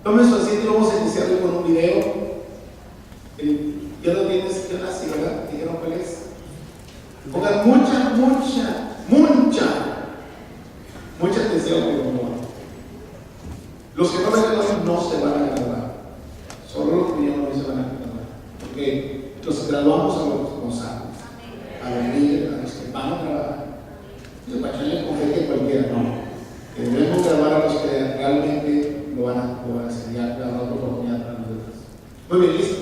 Tome su asiento y vamos a iniciar con un video. Ya lo tienes, ya así, ¿verdad? Dijeron cuál es. Pongan mucha atención, por favor. Los que no me graduan no se van a graduar. Solo los que no se van a graduar. Porque los graduamos a los responsables, a los líderes, a los que van a trabajar. Y para echarle confete cualquiera, no. Que debemos graduar a los que realmente lo van a hacer. Ya graduar otra oportunidad para nosotros. Muy bien, listos.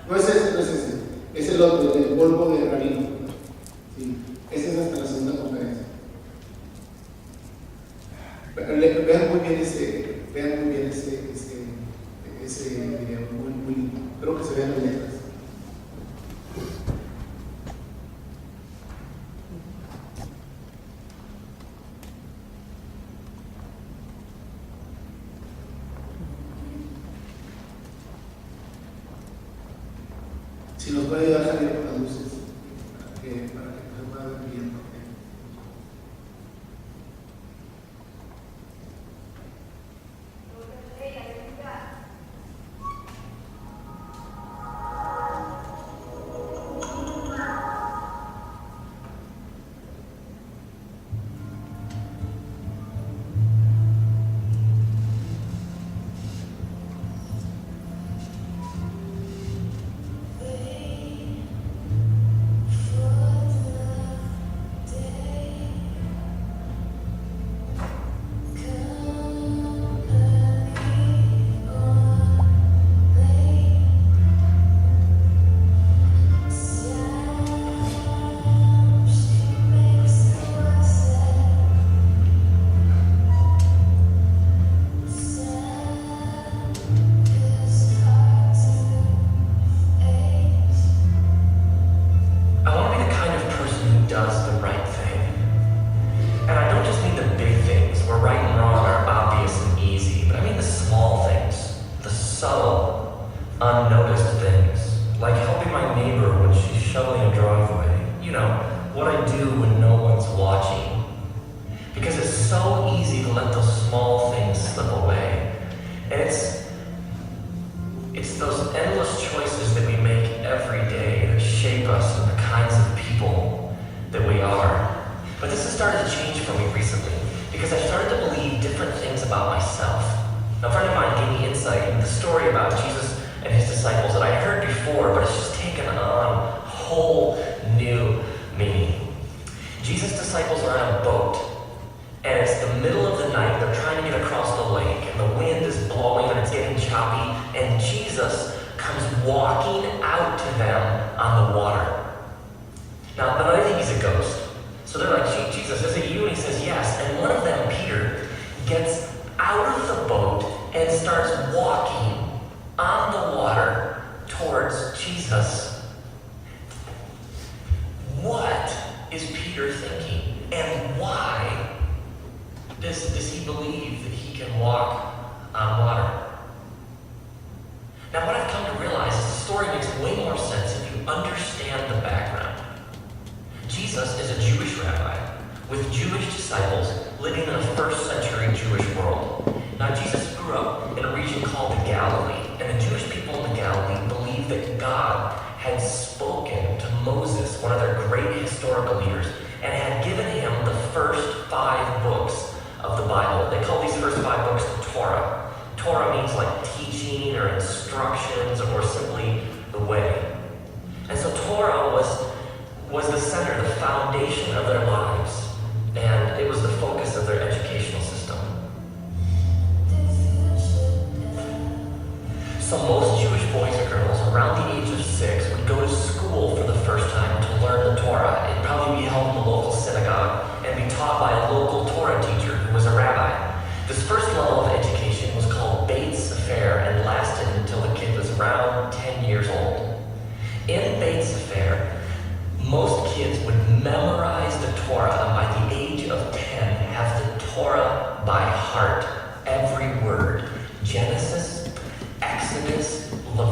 No es ese. Es el otro, el polvo de rabino. Sí, ese es hasta la segunda conferencia. Vean muy bien ese video, muy lindo. Espero que se vean las letras. Si nos puede ayudar a salir con las luces, para que se pueda ver bien.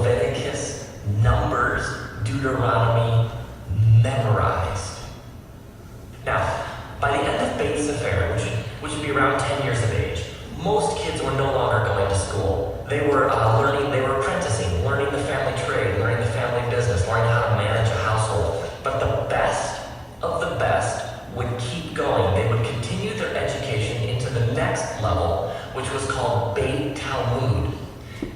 Leviticus, Numbers, Deuteronomy, memorized. By the end of Beit Sefer, which would be around 10 years of age, most kids were no longer going to school. They were they were apprenticing, learning the family trade, learning the family business, learning how to manage a household. But the best of the best would keep going. They would continue their education into the next level, which was called Beit Talmud.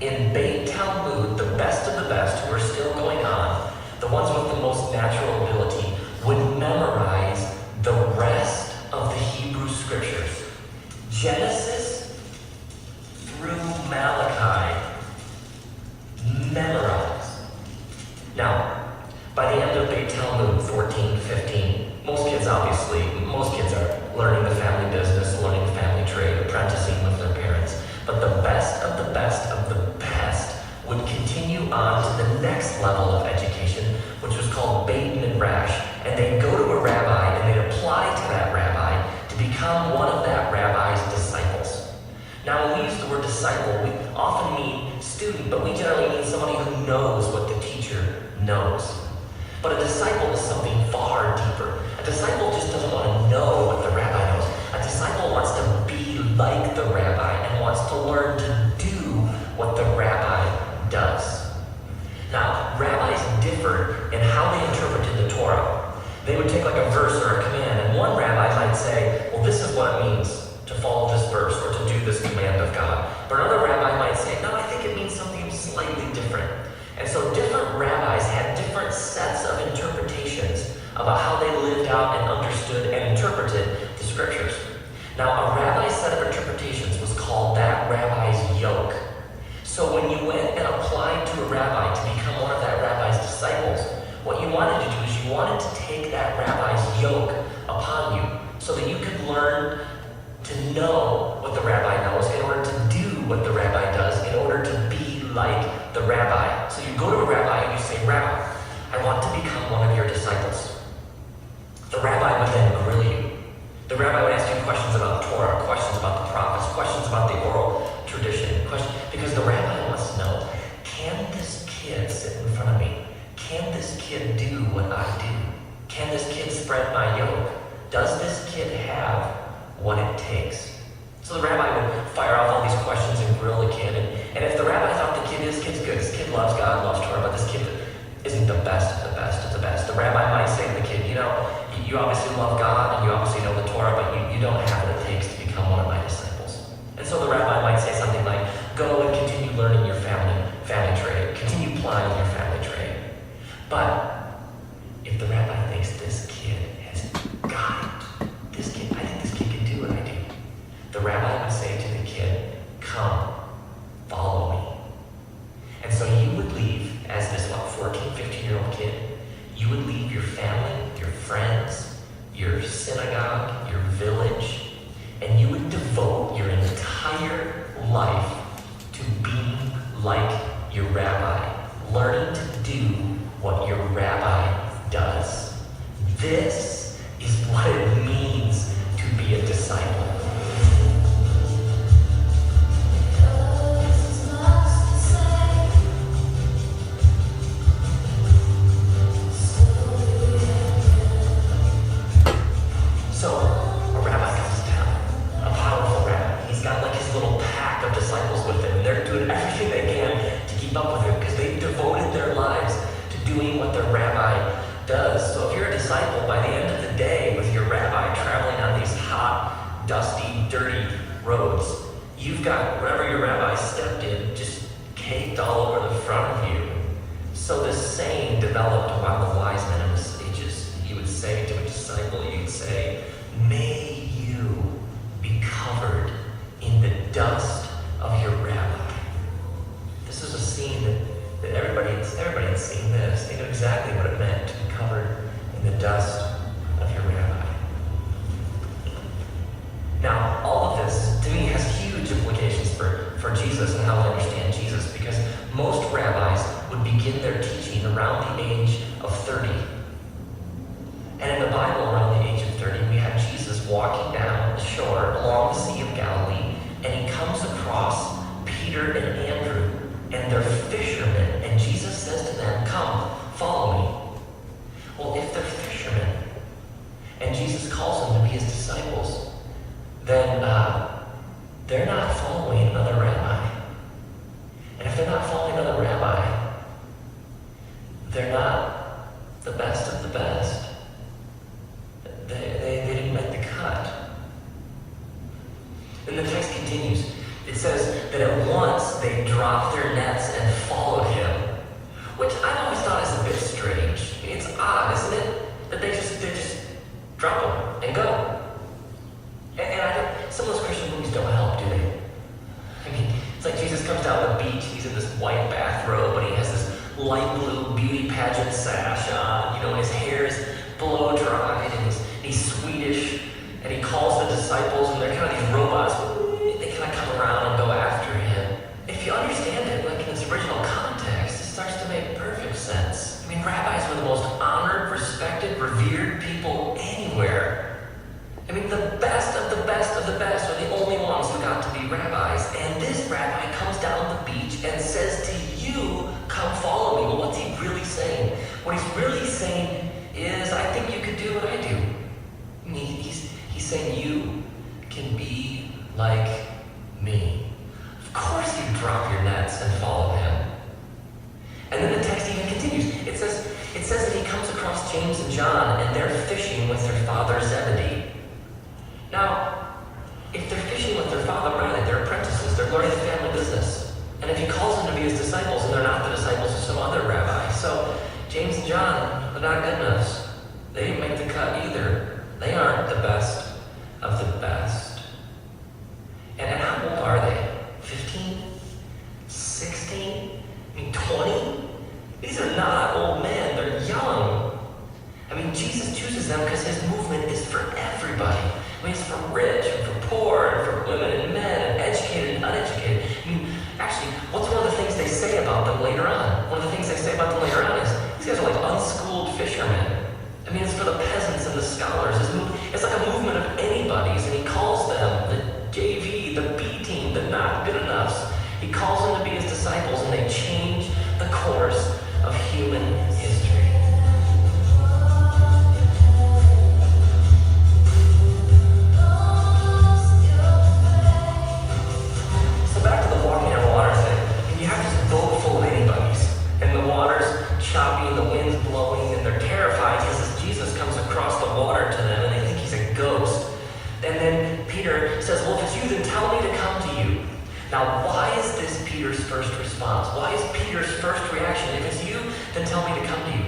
In Beit Talmud, the best of the best who are still going on, the ones with the most natural ability, would memorize the rest of the Hebrew scriptures. Genesis through Malachi. Memorize. Now, by the end of Beit Talmud, 14, 15, most kids are learning the family business, learning the family trade, apprenticing with their parents. But the best of the best of the best would continue on to the next level of education, which was called Beit Midrash. And they'd go to a rabbi and they'd apply to that rabbi to become one of that rabbi's disciples. Now, when we use the word disciple, we often mean student, but we generally mean somebody who knows what the teacher knows. But a disciple is something far deeper. A disciple just doesn't want to know what the rabbi knows. A disciple wants to be like the rabbi and wants to learn to do what the rabbi does. Now, rabbis differed in how they interpreted the Torah. They would take like a verse or a command, and one rabbi might say, well, this is what it means to follow this verse or to do this command of God. But another rabbi might say, no, I think it means something slightly different. And so different rabbis had different sets of interpretations about how they lived out and understood and interpreted the scriptures. Now, a rabbi's set of interpretations was called that rabbi's yoke. So when you went and applied to a rabbi to become one of that rabbi's disciples, what you wanted to do is you wanted to take that rabbi's yoke upon you so that you could learn to know what the rabbi knows in order to do what the rabbi does, in order to be like the rabbi. So you go to a rabbi and you say, Rabbi, I want to become one of your disciples. The rabbi would then grill you. The rabbi would ask you questions about the Torah, questions about the prophets, questions about the oral tradition, because the rabbi wants to know, can this kid sit in front of me? Can this kid do what I do? Can this kid spread my yoke? Does this kid have what it takes? So the rabbi would fire off all these questions and grill the kid. And if the rabbi thought this kid's good, this kid loves God, loves Torah, but this kid isn't the best of the best of the best, the rabbi might say to the kid, you obviously love God and you obviously know the Torah, but you don't have what it takes to become one of my disciples. And so the rabbi might say something like, go and continue learning your family trade, continue plying your family trade. But if the rabbi thinks this kid has got it, I think this kid can do what I do, the rabbi would say to the kid, come, follow me. And so you would leave, as this 14, 15-year-old kid, you would leave your family, your friends, your synagogue, your village, and you would devote your entire life to being like your rabbi, learning to do what your rabbi does. This is what it means to be a disciple. Dusty, dirty roads. You've got wherever your rabbi stepped in just caked all over the front of you. So this saying developed while the wise men in the sages. You would say to a disciple, you'd say, may you be covered in the dust of your rabbi. This is a scene that everybody had seen this. They knew exactly what it meant to be covered in the dust of your rabbi. Now, all of this, to me, has huge implications for Jesus and how we understand Jesus, because most rabbis would begin their teaching around the age of 30. And in the Bible, around the age of 30, we have Jesus walking down the shore along the Sea of Galilee, and he comes across Peter and Andrew, and they're fishermen, and Jesus says to them, come, follow me. Well, if they're fishermen, and Jesus calls them to be his disciples, people anywhere. I mean, the best of the best of the best are the only ones who got to be rabbis. And this rabbi comes down the beach and says to you, come follow me. Well, what's he really saying? What he's really saying is, I think you could do what I do. I mean, he's saying you can be like me. Of course you drop your nets and follow him. And then the text even continues. It says that he comes across James and John, and they're fishing with their father Zebedee. Now, if they're fishing with their father, really, they're apprentices. They're learning the family business. And if he calls them to be his disciples, and they're not the disciples of some other rabbi. So, James and John, they're not good enough. They didn't make the cut either. They aren't the best of the best. And how old are they? 15? 16? I mean, 20? These are not old men. They're young. I mean, Jesus chooses them because his movement is for everybody. I mean, it's for rich and for poor and for women and men and educated and uneducated. I mean, actually, what's one of the things they say about them later on? One of the things they say about them later on is, these guys are like unschooled fishermen. I mean, it's for the peasants and the scholars. It's like a movement of anybody's, and he calls them the JV, the B team, the not good enoughs. He calls them to be his disciples, and they change the course of human history. So back to the walking on water thing. And you have this boat full of anybody's, and the water's choppy, and the wind's blowing, and they're terrified because as Jesus comes across the water to them, and they think he's a ghost. And then Peter says, well, if it's you, then tell me to come to you. Now, why is this Peter's first response? Why is Peter's first reaction? If it's you, then tell me to come to you.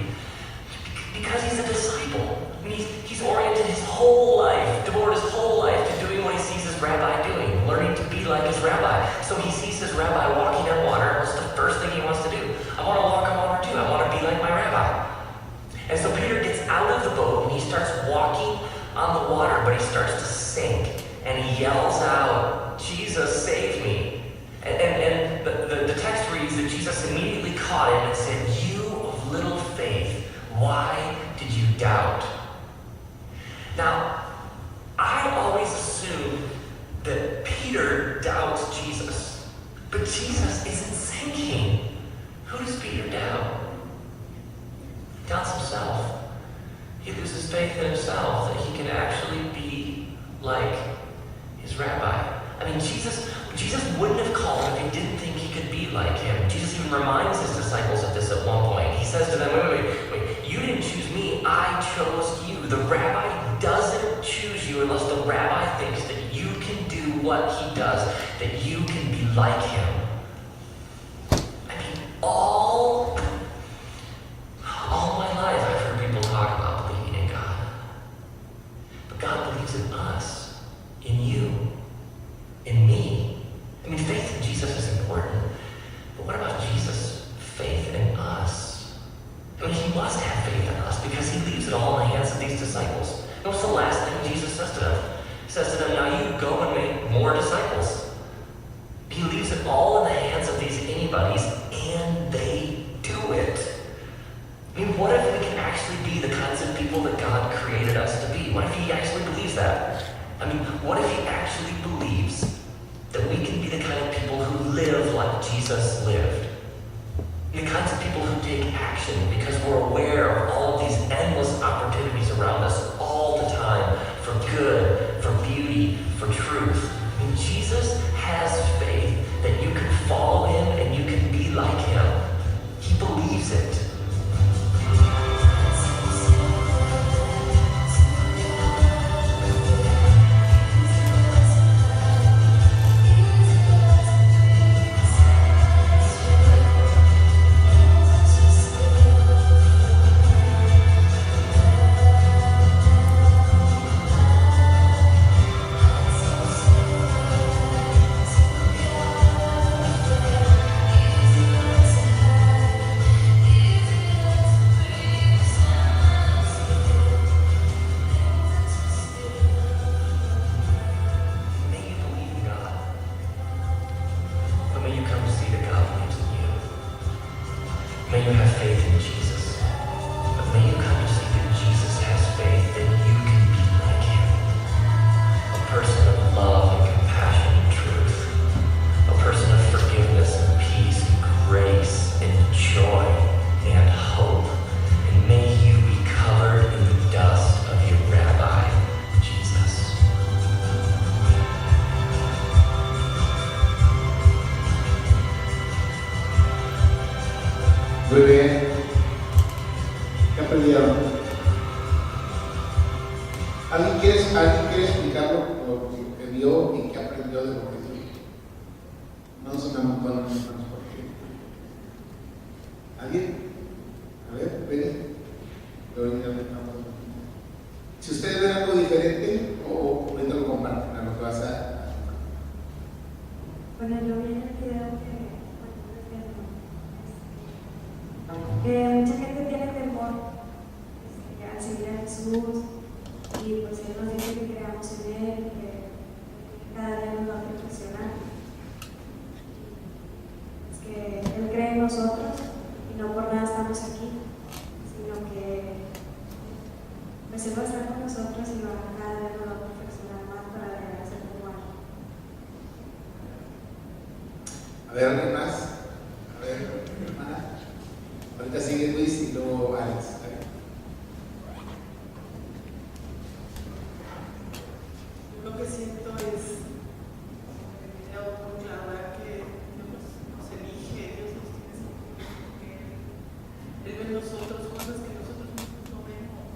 Because he's a disciple. I mean, he's oriented his whole life, devoted his whole life to doing what he sees his rabbi doing, learning to be like his rabbi. So he sees his rabbi walking on water. What's the first thing he wants to do? I want to walk on water too. I want to be like my rabbi. And so Peter gets out of the boat and he starts walking on the water, but he starts to sink. And he yells out, Jesus, save me. And the text reads that Jesus immediately caught him and said, you of little faith, why did you doubt? Now, I always assume that Peter doubts Jesus, but Jesus isn't sinking. Who does Peter doubt? He doubts himself. He loses faith in himself that he can actually be like his rabbi. I mean, Jesus wouldn't have called him if he didn't think he could be like him. Jesus even reminds his disciples of this at one point. He says to them, wait, you didn't choose me, I chose you. The rabbi doesn't choose you unless the rabbi thinks that you can do what he does, that you can be like him. I mean, all my life I've heard people talk about believing in God. But God believes in us, in you, in me. I mean, faith in Jesus is important, but what about Jesus' faith in us? I mean, he must have faith in us because he leaves it all in the hands of these disciples. And what's the last thing Jesus says to them? He says to them, now you go and make more disciples. He leaves it all in the hands of these anybody's, and they do it. I mean, what if we can actually be the kinds of people that God created us to be? What if he actually believes that? I mean, what if he actually believes that we can be the kind of people who live like Jesus lived? The kinds of people who take action because we're aware of all of these endless opportunities around us all the time for good, for beauty, for truth. I mean, Jesus has faith that you can follow him and you can be like him. He believes it. ¿Alguien quiere explicar lo que vio y que aprendió de lo que vio? No se me amontonan las manos, ¿por qué? ¿Alguien? A ver, ven. Si ustedes ven algo diferente, o ahorita lo comparten a lo que vas a. Bueno, yo vi en el video que mucha gente tiene temor al seguir a Jesús, y pues Él nos dice que creamos en Él, que cada día nos va a perfeccionar. Es que Él cree en nosotros y no por nada estamos aquí, sino que pues Él va a estar con nosotros y cada día nos va a perfeccionar más para llegar a ser como Él. A ver, ¿alguien más? A ver, hermana. Ahorita sigue Luis y luego Alex. Lo que siento es, veo muy clara que Dios nos elige, Dios nos tiene escogido, Él ve en nosotros cosas que nosotros mismos no vemos.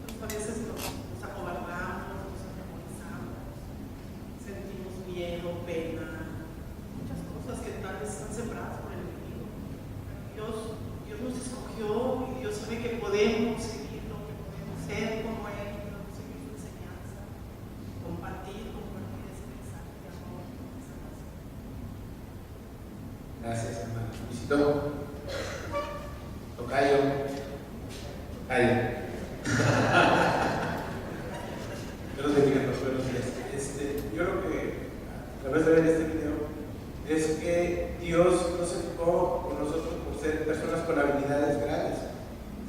Nosotros a veces nos acobardamos, nos atemorizamos, sentimos miedo, pena, muchas cosas que tal vez están sembradas por el enemigo. Dios nos escogió y Dios sabe que podemos seguirlo, que podemos ser como Él, que podemos seguir su enseñanza, compartir ese mensaje de amor, esa pasión. Gracias, hermano. Luisito. Tocayo. Dios los bendiga, buenos días. Yo lo que a través de ver este video es que Dios no se fijó con nosotros por ser personas con habilidades grandes,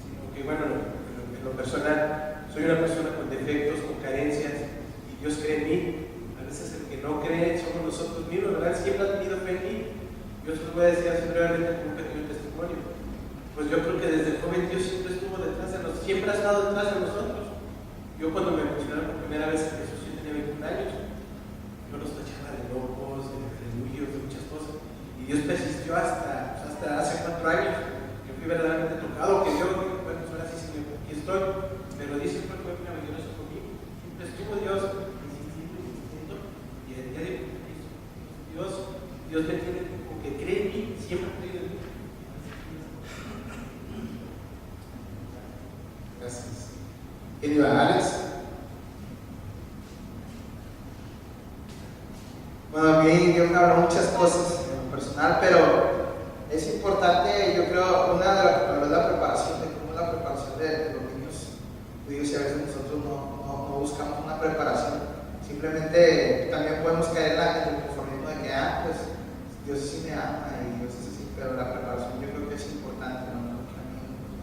sino que, bueno, en lo personal, soy una persona con defectos, con carencias, y Dios cree en mí. A veces el que no cree somos nosotros mismos, ¿verdad? Siempre ha tenido fe en mí. Yo os lo voy a decir así brevemente como un pequeño testimonio. Pues yo creo que desde joven Dios siempre estuvo detrás de nosotros, siempre ha estado detrás de nosotros. Yo cuando me emocionaron por primera vez en Jesús, yo tenía 21 años, yo los tachaba de locos, de huyos, de muchas cosas. Y Dios persistió hasta hace 4 años. Yo fui verdaderamente tocado, que Dios, bueno, pues ahora sí, Señor, aquí estoy. Me lo dice porque fue maravilloso conmigo. Siempre estuvo Dios insistiendo, y el día de hoy, Dios me tiene como que cree en mí, siempre ha creído en mí. Gracias. ¿Quién iba? ¿Alex? Bueno, a mí Dios me habló muchas cosas en lo personal, pero es importante, yo creo, una de la preparación, de cómo es la preparación de los niños judíos, y a veces nosotros no buscamos una preparación, simplemente también podemos caer en el conformismo de que, pues, Dios sí me ama y Dios es así, pero la preparación yo creo que es importante, ¿no?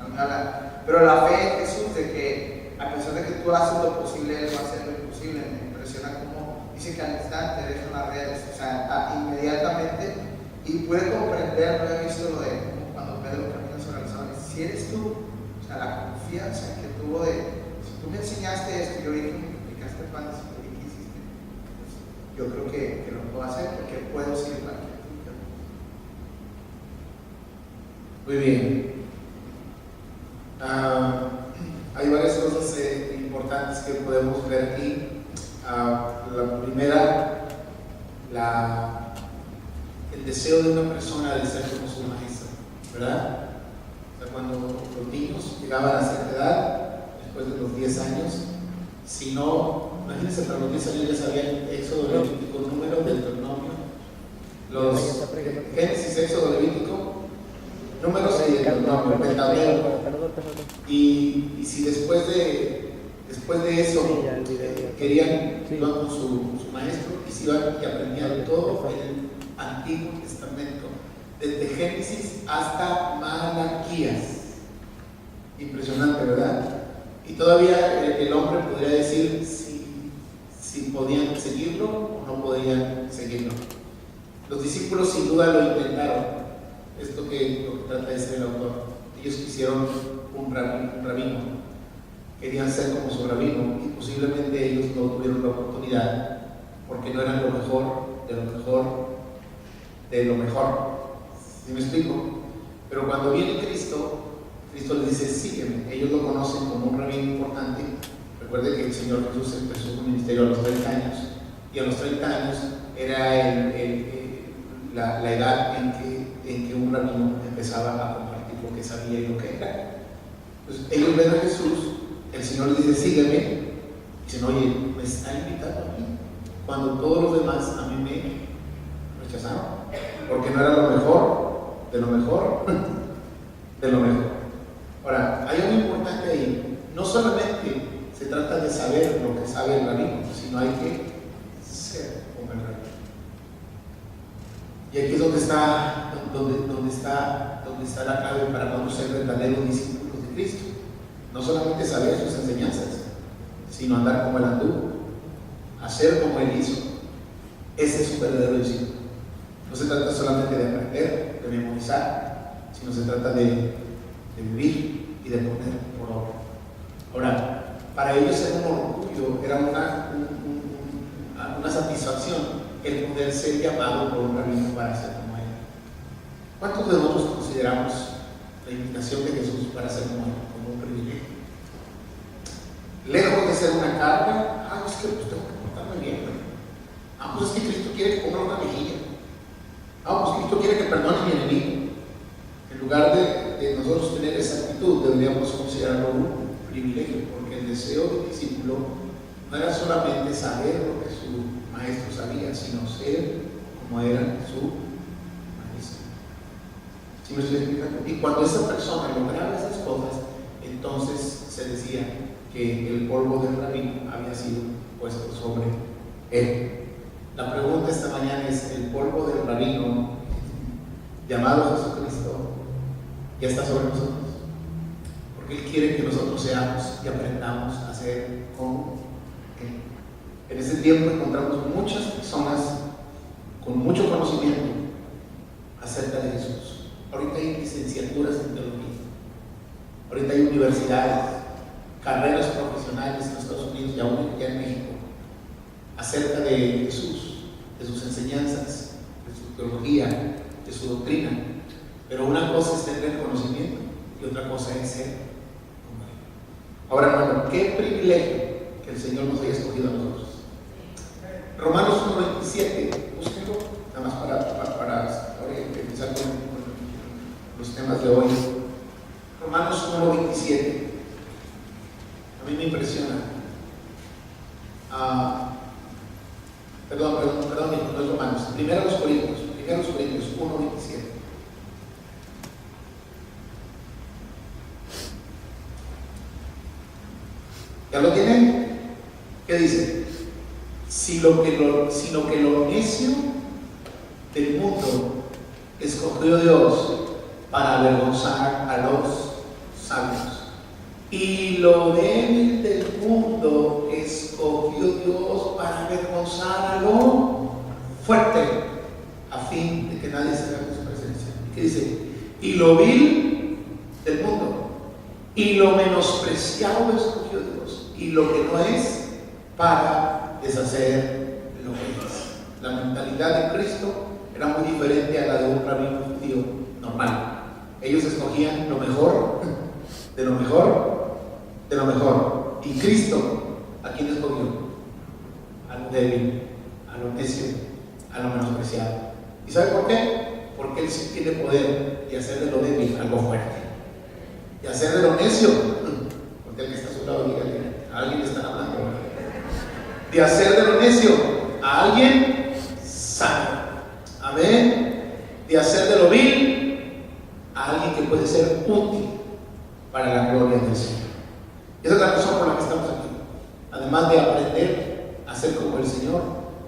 A mí me habla. Pero la fe en Jesús, de que a pesar de que tú haces lo posible, Él va a hacer lo imposible. Me impresiona cómo dice que al instante dejan las redes, o sea, inmediatamente, y puede comprender, no he visto lo de como cuando Pedro camina sobre las aguas, si eres tú, o sea, la confianza que tuvo de, si tú me enseñaste esto y ahorita me explicaste cuándo, si ¿qué hiciste? Pues, yo creo que lo puedo hacer porque puedo seguir la actitud. Muy bien. Hay varias cosas importantes que podemos ver aquí. La primera, el deseo de una persona de ser como su maestro, ¿verdad? O sea, cuando los niños llegaban a cierta edad, después de los 10 años, si no, imagínense, para los 10 años ya sabían Éxodo, Levítico, Número, Deuteronomio, los Génesis, Éxodo, Levítico, Números y Deuteronomio, Pentateuco. Y si después de eso querían, iban con su maestro y se iban y aprendían todo el Antiguo Testamento, desde Génesis hasta Malaquías. Impresionante, ¿verdad? Y todavía el hombre podría decir si podían seguirlo o no podían seguirlo. Los discípulos sin duda lo intentaron. Esto lo que trata de ser el autor. Ellos quisieron un rabino, querían ser como su rabino, y posiblemente ellos no tuvieron la oportunidad porque no eran lo mejor de lo mejor de lo mejor. ¿Sí me explico? Pero cuando viene Cristo les dice: sígueme. Ellos lo conocen como un rabino importante. Recuerde que el Señor Jesús empezó su ministerio a los 30 años, y a los 30 años era la edad en que un rabino empezaba a compartir lo que sabía y lo que era. Entonces, ellos ven a Jesús, el Señor les dice, sígueme, y dicen, oye, me está invitando a mí, cuando todos los demás a mí me rechazaron, porque no era lo mejor, de lo mejor, de lo mejor. Ahora, hay algo importante ahí, no solamente se trata de saber lo que sabe el rabino, sino hay que ser como el rabino. Y aquí es donde está la clave para conocer verdaderos discípulos de Cristo. No solamente saber sus enseñanzas, sino andar como él anduvo, hacer como él hizo. Ese es su verdadero discípulo. No se trata solamente de aprender, de memorizar, sino se trata de vivir y de poner por obra. Ahora, para ellos era un orgullo, era una satisfacción el poder ser llamado por un rabino para ser como él. ¿Cuántos de nosotros consideramos la invitación de Jesús para ser como él como un privilegio? Lejos de ser una carga, es que pues tengo que portarme bien, ¿no? Pues es que Cristo quiere que ponga una mejilla. Pues Cristo quiere que perdone a mi enemigo. En lugar de nosotros tener esa actitud, deberíamos considerarlo un privilegio, porque el deseo del discípulo no era solamente saber lo que su maestro sabía, sino ser como era su maestro. ¿Sí me estoy explicando? Y cuando esa persona lograba esas cosas, entonces se decía que el polvo del rabino había sido puesto sobre él. La pregunta esta mañana es: ¿el polvo del rabino llamado Jesucristo ya está sobre nosotros? Porque Él quiere que nosotros seamos y aprendamos a ser como Él. En ese tiempo encontramos muchas personas con mucho conocimiento acerca de Jesús. Ahorita hay licenciaturas en teología, ahorita hay universidades, carreras profesionales en Estados Unidos y aún ya en México acerca de Jesús, de sus enseñanzas, de su teología, de su doctrina. Pero una cosa es tener conocimiento y otra cosa es ser como Él. Ahora, hermano, qué privilegio que el Señor nos haya escogido a nosotros. Romanos 1:27, búsquenlo, nada más para empezar con los temas de hoy. Romanos 1:27, a mí me impresiona. Perdón, no es Romanos, primero los Corintios 1:27. ¿Ya lo tienen? ¿Qué dice? Sino que lo necio del mundo escogió Dios para avergonzar a los sabios, y lo débil del mundo escogió Dios para avergonzar a lo fuerte, a fin de que nadie se vea en su presencia. ¿Qué dice? Y lo vil del mundo y lo menospreciado escogió Dios, y lo que no es, para deshacer lo que es. La mentalidad de Cristo era muy diferente a la de un rabino judío normal. Ellos escogían lo mejor, de lo mejor, de lo mejor. Y Cristo, ¿a quién escogió? A lo débil, a lo necio, a lo menospreciado. ¿Y sabe por qué? Porque Él sí tiene poder de hacer de lo débil algo fuerte, y hacer de lo necio, porque el que está a su lado, dígale, a alguien le están hablando, de hacer de lo necio a alguien sano. Amén. De hacer de lo vil a alguien que puede ser útil para la gloria del Señor. Esa es la razón por la que estamos aquí. Además de aprender a ser como el Señor,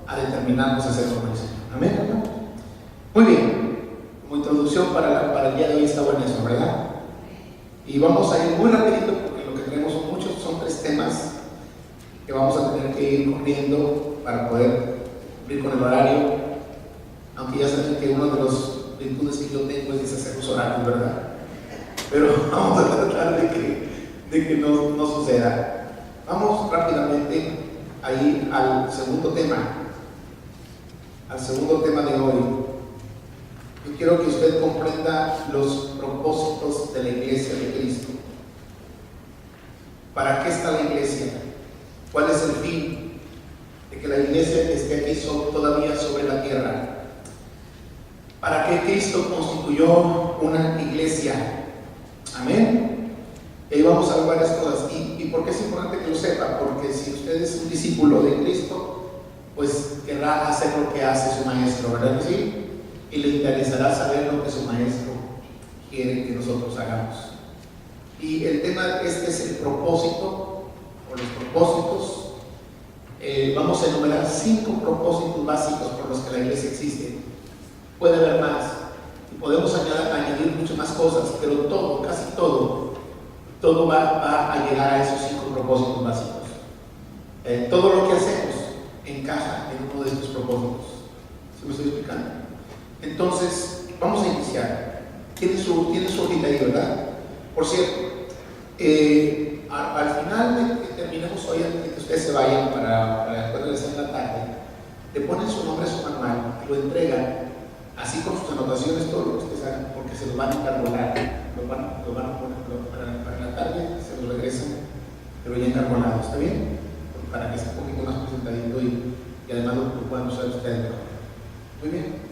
a determinarnos a ser como el Señor. Amén, ¿no? Muy bien. Como introducción para el día de hoy está bueno eso, ¿verdad? Y vamos a ir muy rapidito porque lo que tenemos son 3 temas que vamos a tener que ir corriendo para poder cumplir con el horario. Aunque ya saben que una de las virtudes que yo tengo es deshacer los horarios, ¿verdad? Pero vamos a tratar de que no suceda. Vamos rápidamente ahí al segundo tema de hoy. Yo quiero que usted comprenda los propósitos de la iglesia de Cristo. ¿Para qué está la iglesia? iglesia esté aquí todavía sobre la tierra. ¿Para qué Cristo constituyó una iglesia? Amén. Y vamos a ver varias cosas. ¿Y por qué es importante que lo sepa? Porque si usted es un discípulo de Cristo, pues querrá hacer lo que hace su maestro, ¿verdad que sí? Y le interesará saber lo que su maestro quiere que nosotros hagamos. Y el tema este es el propósito, o los propósitos. Vamos a enumerar 5 propósitos básicos por los que la iglesia existe. Puede haber más, y podemos añadir muchas más cosas, pero todo, casi todo va a llegar a esos 5 propósitos básicos. Todo lo que hacemos encaja en uno de estos propósitos. ¿Se me estoy explicando? Entonces, vamos a iniciar. Tiene su hojita ahí, ¿verdad? Por cierto, al final de que terminemos hoy, antes de que ustedes se vayan para después regresar en la tarde, le ponen su nombre a su manual, lo entregan, así con sus anotaciones, todo lo que ustedes hagan, porque se lo van a encargonar, lo van a poner para la tarde, se lo regresan, pero ya encargonado, ¿está bien? Para que sea un poquito más presentadito y además lo puedan usar ustedes mejor. Muy bien.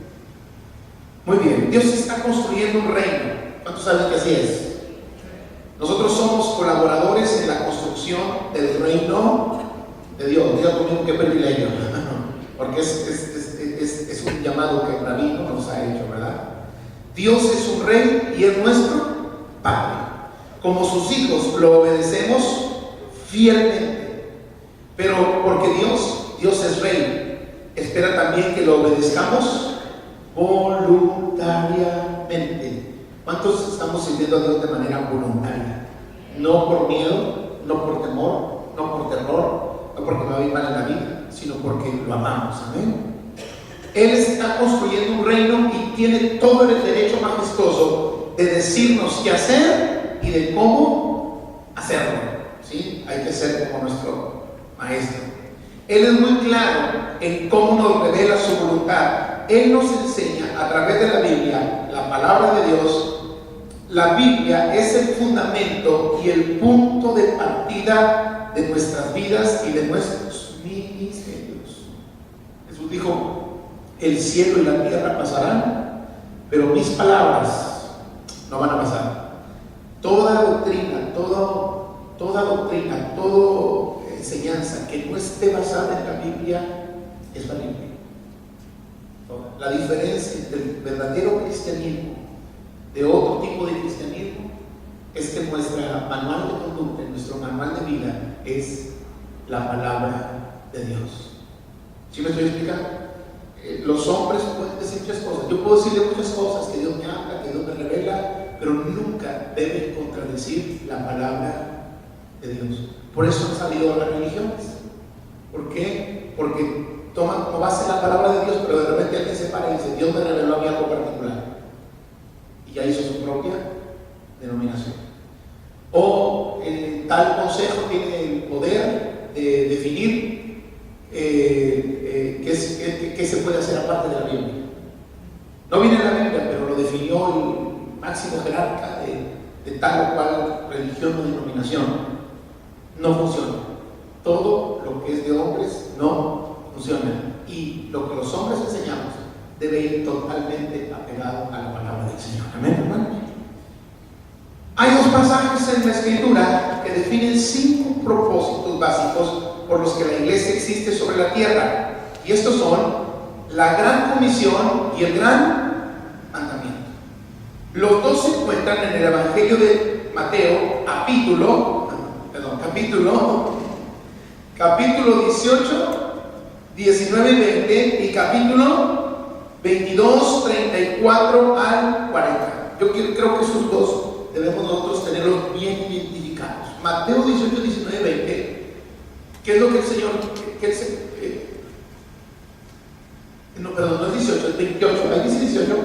Muy bien, Dios está construyendo un reino. ¿Cuántos saben que así es? Nosotros somos colaboradores en la construcción del reino de Dios. Diga conmigo qué privilegio, porque es un llamado que el rabino nos ha hecho, ¿verdad? Dios es un rey y es nuestro Padre. Como sus hijos lo obedecemos fielmente, pero porque Dios es rey, espera también que lo obedezcamos voluntariamente. ¿Cuántos estamos sirviendo a Dios de manera voluntaria? No por miedo, no por temor, no por terror, no porque me va a ir mal en la vida, sino porque lo amamos. Amén. Él está construyendo un reino y tiene todo el derecho majestuoso de decirnos qué hacer y de cómo hacerlo. ¿Sí? Hay que ser como nuestro maestro. Él es muy claro en cómo nos revela su voluntad. Él nos enseña a través de la Biblia, la palabra de Dios. La Biblia es el fundamento y el punto de partida de nuestras vidas y de nuestros ministerios. Jesús dijo: el cielo y la tierra pasarán, pero mis palabras no van a pasar. Toda doctrina, toda enseñanza que no esté basada en la Biblia es falible. La diferencia entre el verdadero cristianismo de otro tipo de cristianismo es que nuestro manual de conducta, nuestro manual de vida es la palabra de Dios. ¿Sí me estoy explicando? Los hombres pueden decir muchas cosas. Yo puedo decirle muchas cosas que Dios me habla, que Dios me revela, pero nunca deben contradecir la palabra de Dios. Por eso han salido las religiones. ¿Por qué? Porque toman como base la palabra de Dios, pero de repente alguien se para y dice: Dios me reveló a mí algo particular, y ya hizo su propia denominación. O tal consejo tiene el poder de definir qué se puede hacer aparte de la Biblia. No viene en la Biblia, pero lo definió el máximo jerarca de tal o cual religión o denominación. No funciona. Todo lo que es de hombres no funciona, y lo que los hombres enseñamos debe ir totalmente apegado a la palabra del Señor. Amén, hermanos. Hay 2 pasajes en la Escritura que definen 5 propósitos básicos por los que la iglesia existe sobre la tierra, y estos son la gran comisión y el gran mandamiento. Los 2 se encuentran en el Evangelio de Mateo, capítulo 18, 19 y 20, y capítulo 22, 34 al 40. Yo creo que esos 2 debemos nosotros tenerlos bien identificados. Mateo 18, 19 y 20, ¿qué es lo que el Señor, no es 18, es 28, ahí dice 18,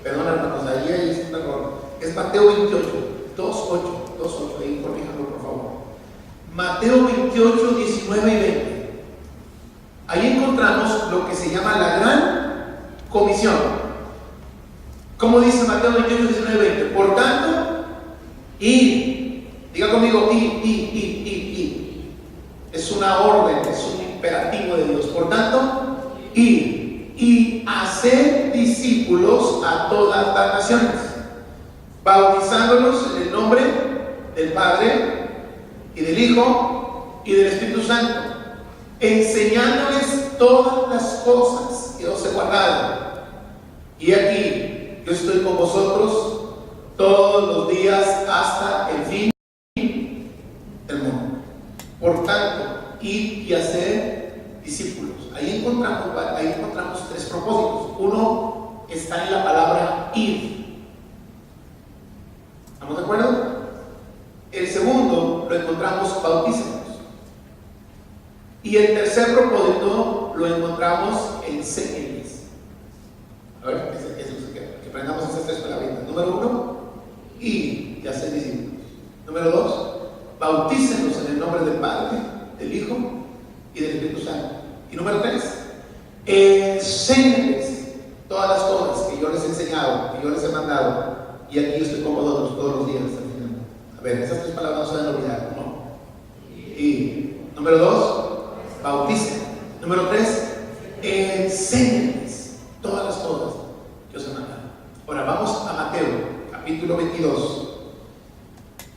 perdón hermanos, ahí es un error, es Mateo 28, 2.8, ahí corríjanlo por favor. Mateo 28, 19 y 20. Ahí encontramos lo que se llama la gran comisión. ¿Cómo dice Mateo 28, 19 y 20? Por tanto, diga conmigo, es una orden, es un imperativo de Dios. Por tanto, ir y hacer discípulos a todas las naciones, bautizándolos en el nombre del Padre y del Hijo y del Espíritu Santo, enseñándoles todas las cosas que os he guardado. Y aquí yo estoy con vosotros todos los días hasta el fin del mundo. Por tanto, ir y hacer discípulos. Ahí encontramos tres propósitos. Uno está en la palabra ir. ¿Estamos de acuerdo? El segundo lo encontramos bautícenos. Y el tercer propósito lo encontramos enséñenles. A ver, que aprendamos esas tres palabritas. Número uno, ir y hacer discípulos. Número dos, bautícenlos en el nombre del Padre, del Hijo y del Espíritu Santo. Y número tres, enséñenles todas las cosas que yo les he enseñado, que yo les he mandado. Y aquí yo estoy con vosotros todos los días hasta el final. A ver, esas tres palabras no se deben olvidar, ¿no? Y número dos, bauticen. Número tres, enséñenles todas las cosas que os he mandado. Ahora vamos a Mateo, capítulo 22,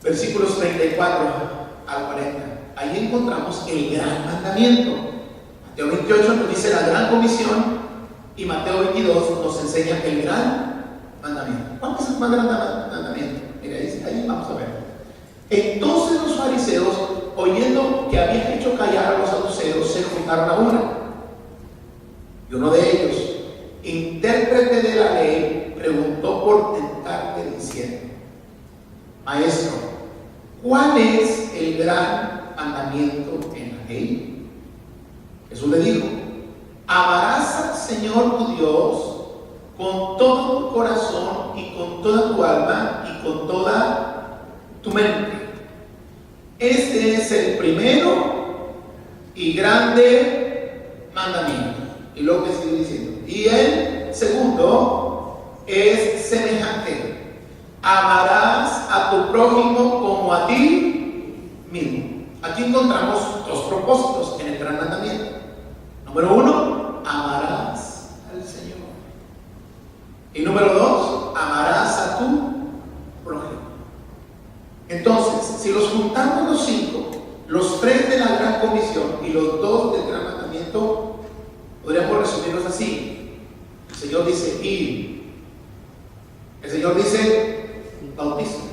versículos 34 al 40. Ahí encontramos el gran mandamiento. Mateo 28 nos dice la gran comisión y Mateo 22 nos enseña el gran mandamiento. ¿Cuál es el más gran mandamiento? Mira, ahí vamos a ver. Entonces los fariseos, oyendo que habían hecho callar a los saduceos, se juntaron a una. Y uno de ellos, intérprete de la ley, preguntó por tentarle diciendo: Maestro, ¿cuál es el gran mandamiento en la ley? Jesús le dijo: amarás al Señor tu Dios con todo tu corazón y con toda tu alma y con toda tu mente. Este es el primero y grande mandamiento. Y luego que sigue diciendo. Y el segundo es semejante: amarás a tu prójimo como a ti mismo. Aquí encontramos dos propósitos en el gran mandamiento. Número uno, amarás al Señor. Y número dos, amarás a tu prójimo. Entonces, si los juntamos los cinco, los tres de la gran comisión y los dos del gran mandamiento, podríamos resumirlos así. El Señor dice: ir. El Señor dice: bautícenos.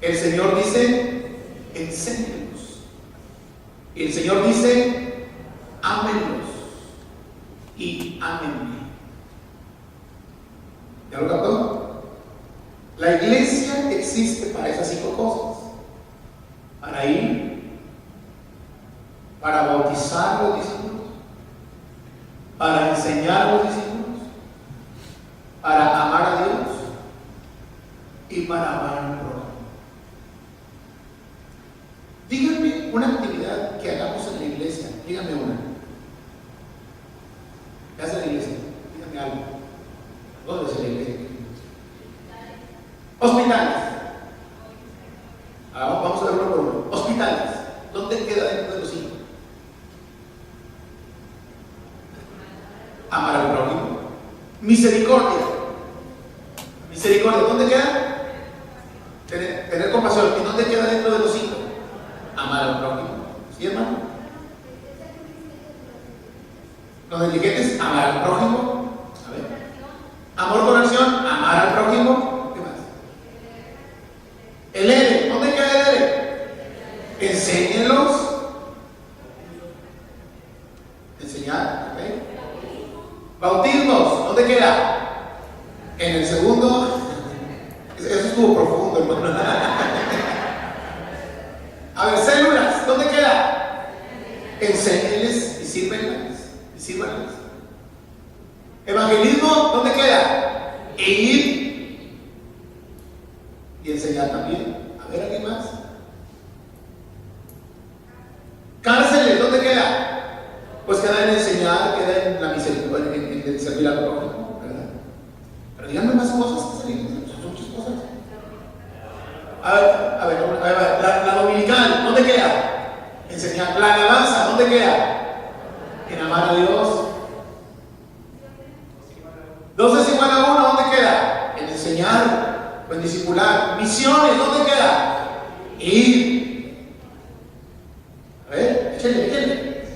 El Señor dice: enséñenos. Y el Señor dice: ámenlos y ámenme. ¿Ya lo captó? La iglesia existe para esas cinco cosas: para ir, para bautizar a los discípulos, para enseñar a los discípulos, para amar a Dios y para amar al prójimo. Díganme una actividad que hagamos en la iglesia. Díganme una. ¿Qué hace la iglesia? Díganme algo. ¿Dónde es la iglesia? Hospitales. Ahora vamos a ver uno por uno. Hospitales. ¿Dónde queda dentro de los cinco? Amar al prójimo. Misericordia. Misericordia. ¿Dónde queda? Tener compasión. ¿Y dónde queda dentro de los cinco? Amar al prójimo. ¿Sí, hermano? Los indigentes, amar al prójimo. A ver. Amor con acción, amar al prójimo. ¿Qué más? El ERE. ¿Dónde queda el ERE? Enséñenlos. Enseñar. ¿Okay? Bautismos. ¿Dónde queda? En el segundo. Eso estuvo profundo, hermano. A ver, células, ¿dónde queda? Enséñenles y sírvenles. Evangelismo, ¿dónde queda? Ir y enseñar también. A ver, ¿alguien más? Cárceles, ¿dónde queda? Pues queda en enseñar, queda en la misericordia, en servir al prójimo, ¿verdad? Pero díganme más cosas que son muchas cosas. A ver, la dominical, ¿dónde queda? Enseñar. La alabanza, ¿dónde queda? En amar a Dios. 2 es igual a 1, ¿dónde queda? En enseñar o en discipular. Misiones, ¿dónde queda? Ir. A ver, échale.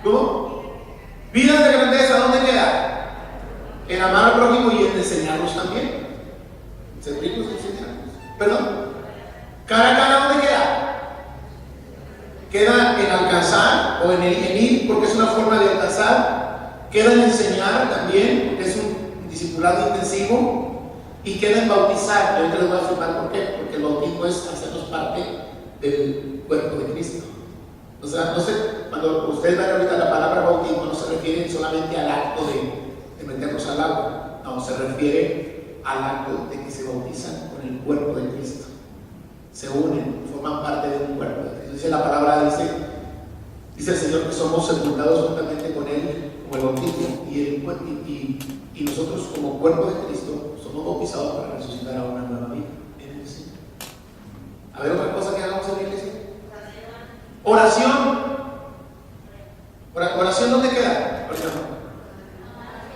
¿Cómo? Vidas de grandeza, ¿dónde queda? En amar al prójimo y en enseñarlos también. Servirlos y enseñarlos. ¿Perdón? Cara a cara, ¿dónde queda? Queda en alcanzar o en ir, porque es una forma de alcanzar. Queda en enseñar también, porque es un discipulado intensivo. Y queda en bautizar. Ahorita les voy a explicar por qué. Porque el bautismo es hacernos parte del cuerpo de Cristo. O sea, no sé, cuando ustedes ven ahorita la palabra bautismo, no se refiere solamente al acto de meternos al agua. No, se refiere al acto de que se bautizan con el cuerpo de Cristo. Se unen, forman parte de un cuerpo de Cristo. Dice la palabra, dice el Señor que somos sepultados juntamente con Él, como el bautismo, y nosotros como cuerpo de Cristo somos bautizados para resucitar a una nueva vida en el Señor. A ver, otra cosa que hagamos en la iglesia. Oración. ¿Oración dónde queda? Oración.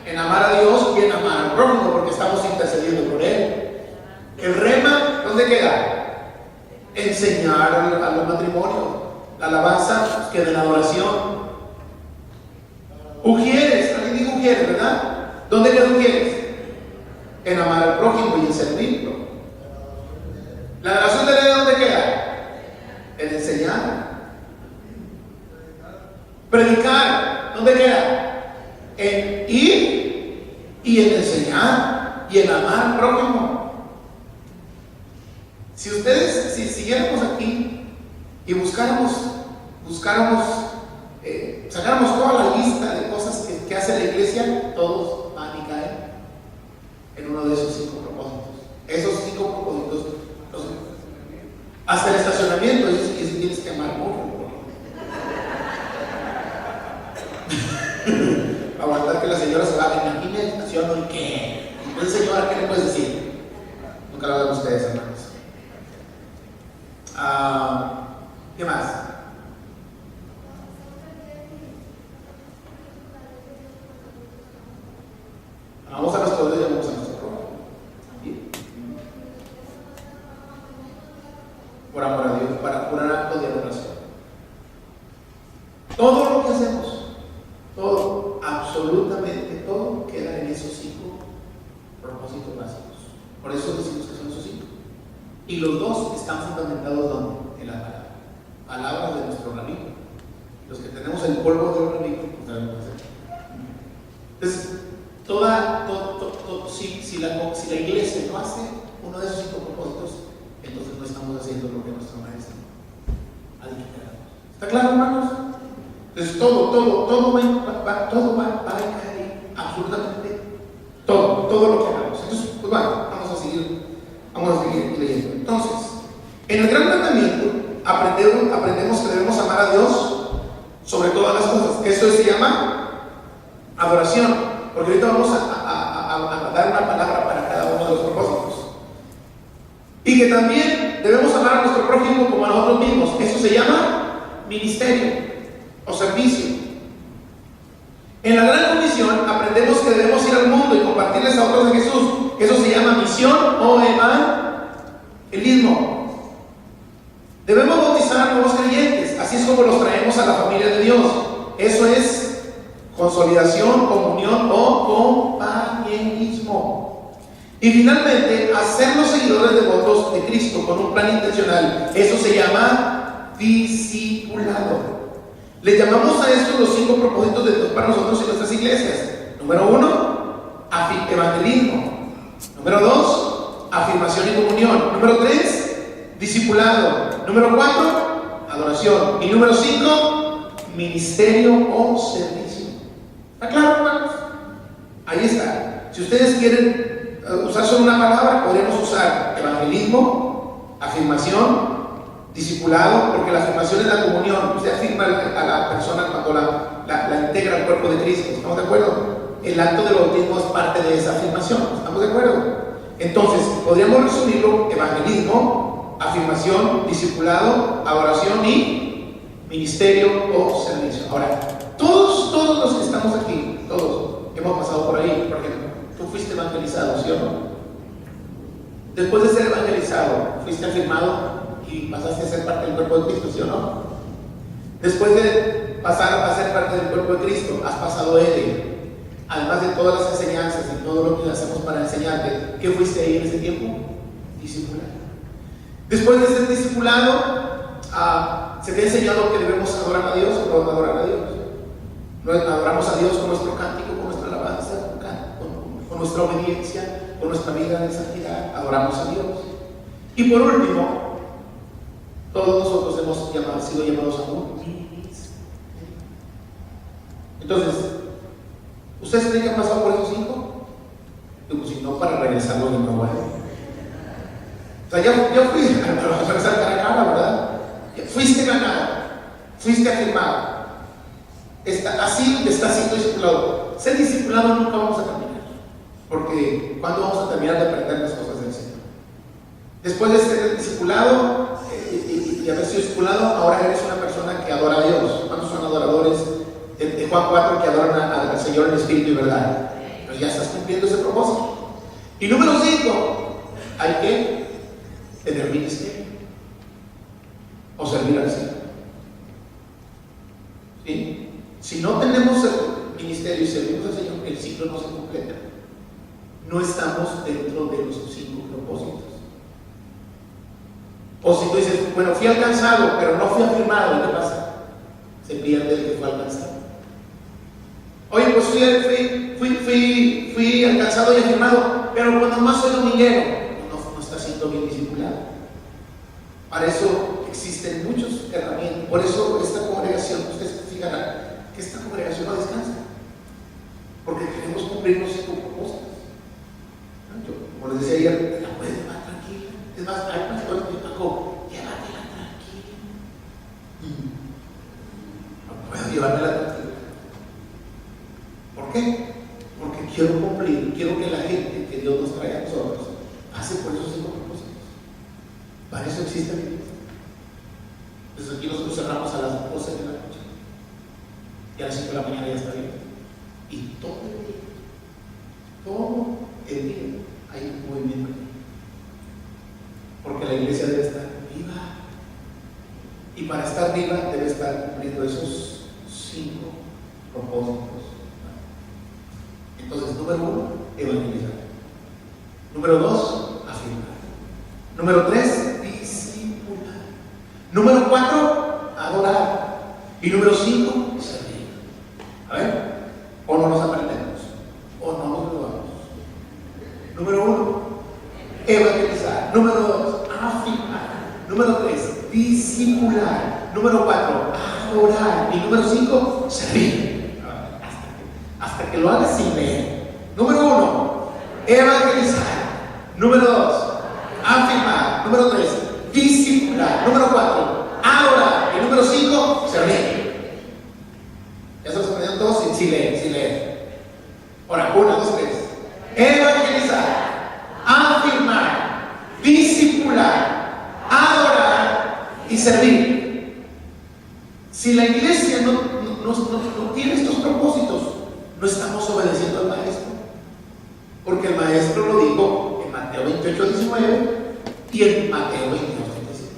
En amar a Dios y en amar al prójimo, porque estamos intercediendo por Él. El rema, ¿dónde queda? Enseñar a los matrimonios. La alabanza queda en la adoración. Ujieres, alguien dijo ujieres, ¿verdad? ¿Dónde queda ujieres? En amar al prójimo y en servirlo. La oración de ley, ¿dónde queda? En enseñar. Predicar, ¿dónde queda? En ir y en enseñar y en amar al prójimo. Si ustedes, si siguiéramos aquí y sacáramos toda la lista de cosas que hace la iglesia, todos van y caen en uno de esos 5 propósitos. Esos 5 propósitos, hasta el estacionamiento, eso sí tienes que amar mucho. Aguantar que la señora se va, aquí me estaciono y qué. Entonces, señora, ¿qué le puedes decir? Nunca lo hagan ustedes, hermanos. ¿Qué más? Vamos a nuestro Dios y vamos a nuestro prójimo. Por amor a Dios, por un acto de adoración. Todo lo que hacemos, todo, absolutamente todo, queda en esos 5 propósitos básicos. Por eso decimos que son esos 5. Y los 2 están fundamentados ¿dónde? En la palabra. Palabras de nuestro rabino. Los que tenemos el polvo del rabino, pues sabemos hacer. Entonces, si la iglesia no hace uno de esos 5 propósitos, entonces no estamos haciendo lo que nuestro maestro ha dicho que hagamos. ¿Está claro, hermanos? Entonces, todo va a caer ahí, absolutamente todo lo que hagamos. Entonces, pues bueno, vamos a seguir leyendo. Entonces, en el gran mandamiento aprendemos que debemos amar a Dios sobre todas las cosas. Eso se llama adoración, porque ahorita vamos a dar una palabra para cada uno de los propósitos. Y que también debemos amar a nuestro prójimo como a nosotros mismos. Eso se llama ministerio o servicio. En la gran comisión aprendemos que debemos ir al mundo y compartirles a otros de Jesús. Eso se llama misión o evangelismo. Debemos bautizar a nuevos creyentes, así es como los traemos a la familia de Dios. Eso es consolidación, comunión o compañerismo. Y finalmente, hacernos seguidores devotos de Cristo con un plan intencional. Eso se llama discipulado. Le llamamos a esto los 5 propósitos de Dios para nosotros en nuestras iglesias. Número 1, evangelismo. Número 2, afirmación y comunión. Número 3, discipulado. Número 4, adoración. Y número 5, ministerio o servicio. ¿Está claro, hermanos? Ahí está. Si ustedes quieren usar solo una palabra, podríamos usar evangelismo, afirmación, discipulado, porque la afirmación es la comunión. Usted afirma a la persona cuando la integra al cuerpo de Cristo. ¿Estamos de acuerdo? El acto del bautismo es parte de esa afirmación. ¿Estamos de acuerdo? Entonces, podríamos resumirlo: evangelismo, afirmación, discipulado, adoración y ministerio o servicio. Ahora, todos los que estamos aquí, todos hemos pasado por ahí. Por ejemplo, tú fuiste evangelizado, ¿sí o no? Después de ser evangelizado, fuiste afirmado y pasaste a ser parte del cuerpo de Cristo, ¿sí o no? Después de pasar a ser parte del cuerpo de Cristo, has pasado además de todas las enseñanzas y todo lo que hacemos para enseñarte, ¿qué fuiste ahí en ese tiempo? Discipulado. Después de ser discipulado, se te ha enseñado que debemos adorar a Dios o no adorar a Dios. Adoramos a Dios con nuestro cántico, con nuestra alabanza, con nuestra obediencia, con nuestra vida de santidad. Adoramos a Dios. Y por último, todos nosotros hemos sido llamados a un ministerio. Entonces, ¿ustedes creen que han pasado por esos 5? Digo, si no, para regresarlo de nuevo. O sea, ya fui a regresar a la cara, ¿verdad? Fuiste ganado, fuiste afirmado. Así está siendo discipulado. Ser discipulado nunca vamos a terminar. Porque ¿cuándo vamos a terminar de aprender las cosas del Señor? Después de ser discipulado y haber sido discipulado, ahora eres una persona que adora a Dios. ¿Cuántos son adoradores de Juan 4 que adoran al Señor en espíritu y verdad? Pues ya estás cumpliendo ese propósito. Y número 5, hay que tener ministerio o servir al Señor. ¿Sí? Si no tenemos el ministerio y servimos al Señor, el ciclo no se completa. No estamos dentro de los 5 propósitos. O si tú dices, bueno, fui alcanzado, pero no fui afirmado, ¿qué pasa? Se pierde el que fue alcanzado. Oye, pues fui alcanzado y afirmado, pero cuando más soy dominguero, no está siendo bien discipulado. Para eso existen muchas herramientas. Por eso esta congregación, ustedes se fijarán que esta congregación no descansa, porque queremos cumplir los 5 propósitos. Como les decía ayer, te la puedes llevar tranquila. Es más, hay pastores que Paco, llévatela tranquila. No puedo llevármela tranquila. ¿Por qué? Porque quiero cumplir, quiero que la gente que Dios nos trae a nosotros pase por esos 5 propósitos. Para eso existe la iglesia. Entonces aquí nosotros cerramos a las 12 de la noche y a las 5 de la mañana ya está bien. Y todo el día hay un movimiento aquí. Porque la iglesia debe estar viva. Y para estar viva debe estar cumpliendo esos 5 propósitos. Entonces, número 1, evangelizar. Número 2, afirmar. Número 3, discipular. Número 4, adorar. Y número 5, servir. A ver, o no nos aprendemos, o no nos graduamos. Número 1, evangelizar. Número 2, afirmar. Número 3, discipular. Número 4, adorar. Y número 5, servir. Hasta que lo hagas sin leer. Número 1, evangelizar. Número 2, afirmar. Número 3, discipular. Número 4, adorar. Y número 5, servir. Ya se los aprendieron todos sin leer. Ahora, 1, 2, 3. Evangelizar, afirmar, discipular, adorar y servir. Si la iglesia no tiene estos propósitos, no estamos obedeciendo al maestro. Porque el maestro lo dijo en Mateo 28, 19 y en Mateo 22, 35.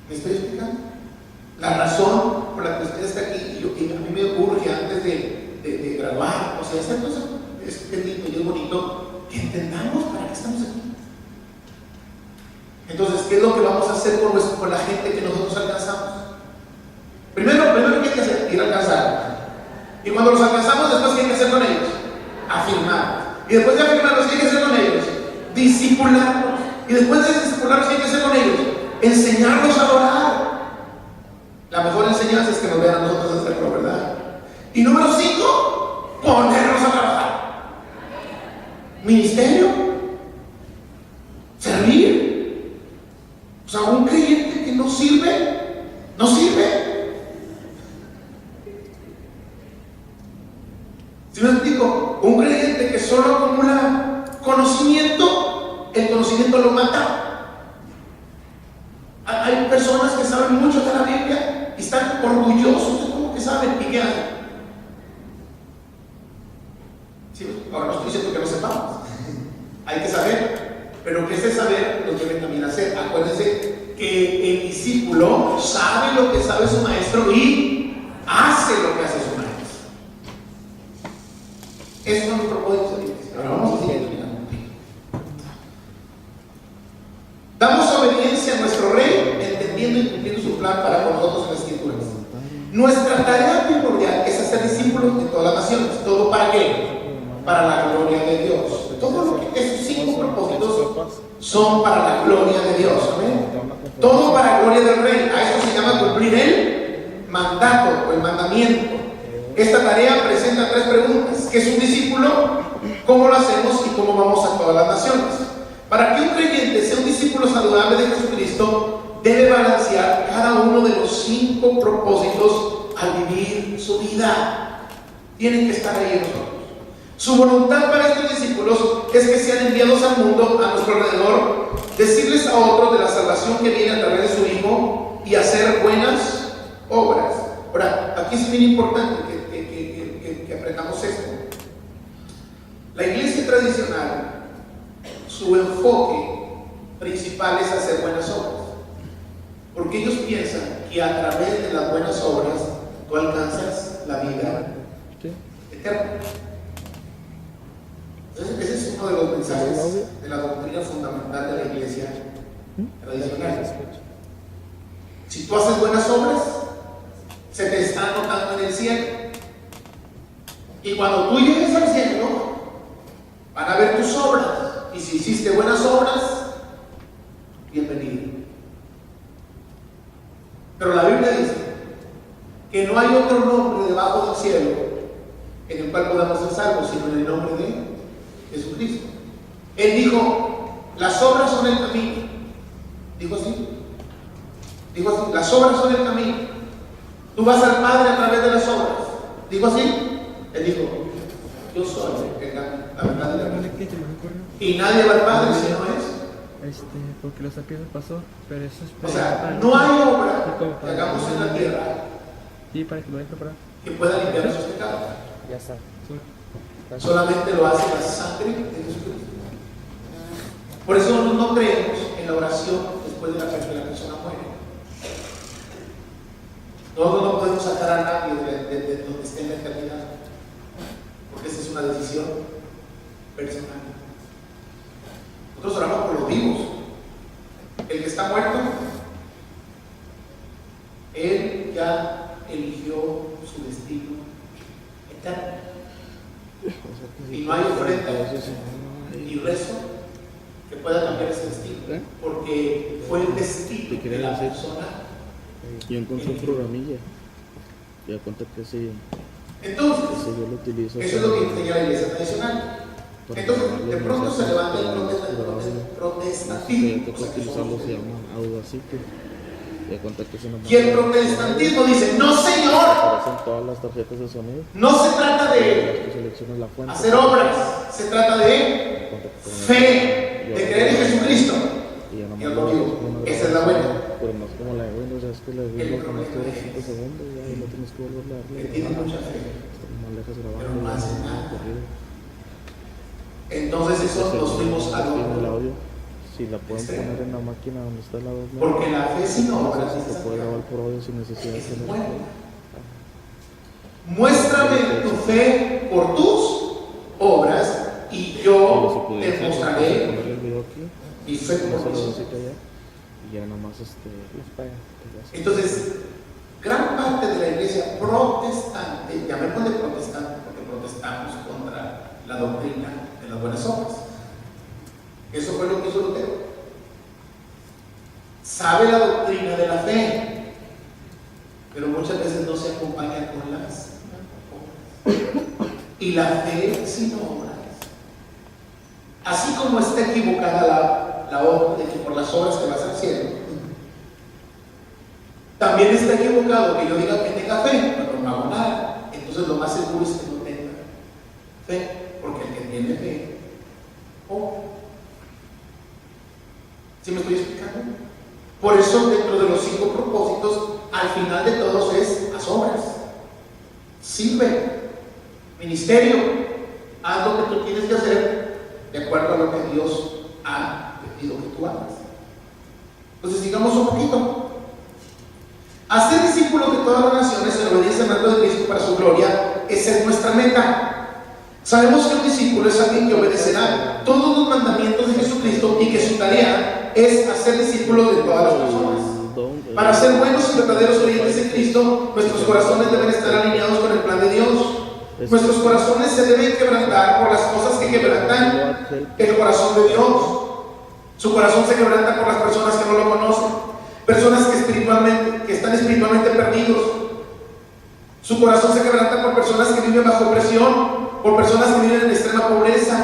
¿Me estoy explicando? La razón por la que usted está aquí, y a mí me urge antes de graduar, o sea, esta cosa es lindo y es bonito, que entendamos para qué estamos aquí. Entonces, ¿qué es lo que vamos a hacer con la gente que nosotros alcanzamos? Primero, ¿qué hay que hacer? Ir a alcanzar. Y cuando los alcanzamos, después, ¿qué hay que hacer con ellos? Afirmar. Y después de afirmarlos, ¿qué hay que hacer con ellos? Discipularlos. Y después de discipularlos, ¿qué hay que hacer con ellos? Enseñarlos a adorar. La mejor enseñanza es que nos vean a nosotros hacerlo, ¿verdad? Y número 5, ponernos a trabajar. Ministerio, servir. O sea, un creyente que no sirve, no sirve. ¿Sí me explico? Un creyente que solo acumula conocimiento, el conocimiento lo mata. Hay personas que saben mucho de la orgullosos de cómo que saben y qué hacen. ¿Sí? Ahora no estoy diciendo que no sepamos, hay que saber, pero que ese saber nos debe también hacer. Acuérdense que el discípulo sabe lo que sabe su maestro y hace lo que hace su maestro. Esos son los propósitos de Dios. Ahora vamos a seguir. Damos obediencia a nuestro Rey, entendiendo y cumpliendo su plan para con nosotros en las Escrituras. Nuestra tarea primordial es hacer discípulos de todas las naciones. ¿Todo para qué? Para la gloria de Dios. Todo lo que esos 5 propósitos son para la gloria de Dios. ¿Amén? Todo para la gloria del Rey. A eso se llama cumplir el mandato o el mandamiento. Esta tarea presenta 3 preguntas. ¿Qué es un discípulo? ¿Cómo lo hacemos? ¿Y cómo vamos a todas las naciones? Para que un creyente sea un discípulo saludable de Jesucristo, debe balancear cada uno de los 5 propósitos al vivir su vida. Tienen que estar ahí en nosotros. Su voluntad para estos discípulos es que sean enviados al mundo, a nuestro alrededor, decirles a otros de la salvación que viene a través de su Hijo y hacer buenas obras. Ahora, aquí es bien importante que aprendamos esto. La iglesia tradicional, su enfoque principal es hacer buenas obras, porque ellos piensan que a través de las buenas obras tú alcanzas la vida eterna. Entonces, ese es uno de los mensajes de la doctrina fundamental de la iglesia tradicional. Si tú haces buenas obras, se te está anotando en el cielo, y cuando tú llegues al cielo van a ver tus obras. Y si hiciste buenas obras, bienvenido. Pero la Biblia dice que no hay otro nombre debajo del cielo en el cual podamos ser salvos, sino en el nombre de Jesucristo. Él dijo, las obras son el camino. Dijo así. Dijo así, las obras son el camino. Tú vas al Padre a través de las obras. Dijo así. Él dijo, yo soy el camino, la verdad y la vida. Y nadie va al Padre si no es. Porque los sapiens pasó, pero eso es. O sea, no hay obra que hagamos en la tierra Sí, para que lo dejen preparar. que pueda limpiar nuestros pecados. Ya está. Solamente lo hace la sangre de Jesucristo. Por eso nosotros no creemos en la oración después de que la persona muere. Nosotros no podemos sacar a nadie de donde esté en la eternidad, porque esa es una decisión personal. Nosotros oramos por los vivos. El que está muerto, él ya eligió su destino eterno. Y no hay ofrenda ni rezo que pueda cambiar ese destino, porque fue el destino de la persona. Yo encontré un programilla. Ya cuenta que sí. Entonces, yo lo utilizo. eso es lo que enseña la iglesia tradicional. Entonces, de pronto se levanta el protestantismo. Ya que utilizarlo se llama Audacity. Ya cuenta que es una. Y el protestantismo dice, no señor, Aparecen todas las tarjetas de sonido. no se trata de Tú seleccionas la fuente. hacer obras, se trata de fe, de creer en Jesucristo. Y ya Y nomás lo digo, esa es la buena. Pero no es como la de Windows, ya es que la de El Windows nomás te problema dura 5 es segundos ya, y no tienes que volverle a darle. Que tiene mucha fe, Nomás le dejas grabar. pero no hace nada. Corrido. Entonces eso nos fuimos a Tiene el lo audio. Si la pueden Sí. poner en la máquina donde está la doble. porque la fe sin obras Se puede grabar por audio sin necesidad de es tener. buena. Muéstrame tu fe por tus obras y yo te mostraré Ponerle el video aquí. mi fe No por se lo mis visita obras. ya. Y ya nomás los paga. Entonces, gran parte de la iglesia protestante, llamémosle protestante porque protestamos contra la doctrina de las buenas obras. Eso fue lo que hizo Lutero. Sabe la doctrina de la fe, pero muchas veces no se acompaña con las obras. Y la fe sin obras. Así como está equivocada la obra de que por las obras te vas al cielo, también está equivocado que yo diga que tenga fe, pero no hago nada. Entonces lo más seguro es que no tenga fe, porque el que tiene fe, obra. ¿Sí me estoy explicando? Por eso dentro de los 5 propósitos al final de todos es haz obras, sirve, ministerio, haz lo que tú tienes que hacer de acuerdo a lo que Dios ha pedido que tú hagas. Entonces sigamos un poquito. Hacer discípulos de todas las naciones en obediencia al mandato de Cristo para su gloria, esa es nuestra meta. Sabemos que un discípulo es alguien que obedecerá todos los mandamientos de Jesucristo y que su tarea es hacer discípulos de todas las personas. Para ser buenos y verdaderos oyentes de Cristo, nuestros corazones deben estar alineados con el plan de Dios. Nuestros corazones se deben quebrantar por las cosas que quebrantan el corazón de Dios. Su corazón se quebranta por las personas que no lo conocen, personas que están espiritualmente perdidos. Su corazón se quebranta por personas que viven bajo presión, por personas que viven en extrema pobreza,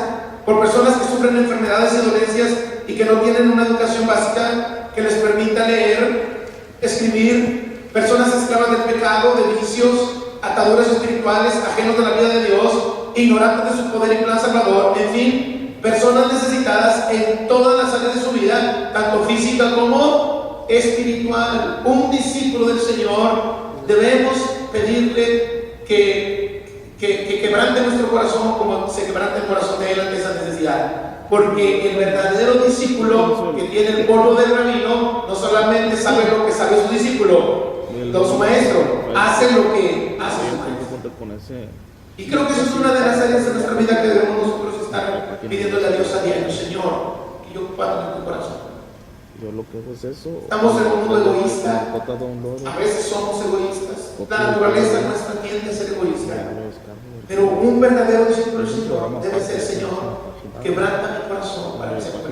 por personas que sufren enfermedades y dolencias y que no tienen una educación básica que les permita leer, escribir, personas esclavas del pecado, de vicios, ataduras espirituales, ajenos de la vida de Dios, ignorantes de su poder y plan salvador, en fin, personas necesitadas en todas las áreas de su vida, tanto física como espiritual. Un discípulo del Señor debemos pedirle que quebrante nuestro corazón como se quebranta el corazón de Él ante esa necesidad. Porque el verdadero discípulo que tiene el polvo del rabino no solamente sabe lo que sabe su discípulo, su maestro, hace lo que hace su maestro. Y creo que eso es una de las áreas de nuestra vida que debemos nosotros estar pidiéndole a Dios a diario: Señor, que yo ocupando en tu corazón. Yo lo que hago es eso. Estamos en un mundo egoísta. A veces somos egoístas. La naturaleza nuestra tiende a ser egoísta. Pero un verdadero discípulo del Señor debe ser: Señor, quebranta mi corazón para que se cuente.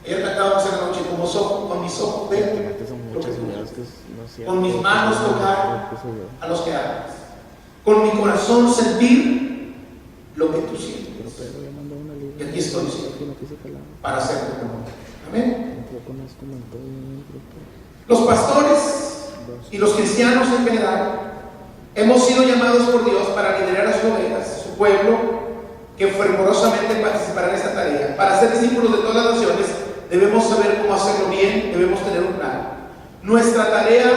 Ayer cantábamos en la noche: con mis ojos ver lo que tú ves, con mis manos tocar a los que amas, con mi corazón sentir lo que tú sientes. Y aquí estoy, Señor, para hacer tu voluntad. Amén. Los pastores y los cristianos en general hemos sido llamados por Dios para liderar a sus ovejas, su pueblo, que fervorosamente participará en esta tarea. Para ser discípulos de todas las naciones debemos saber cómo hacerlo bien, debemos tener un plan. Nuestra tarea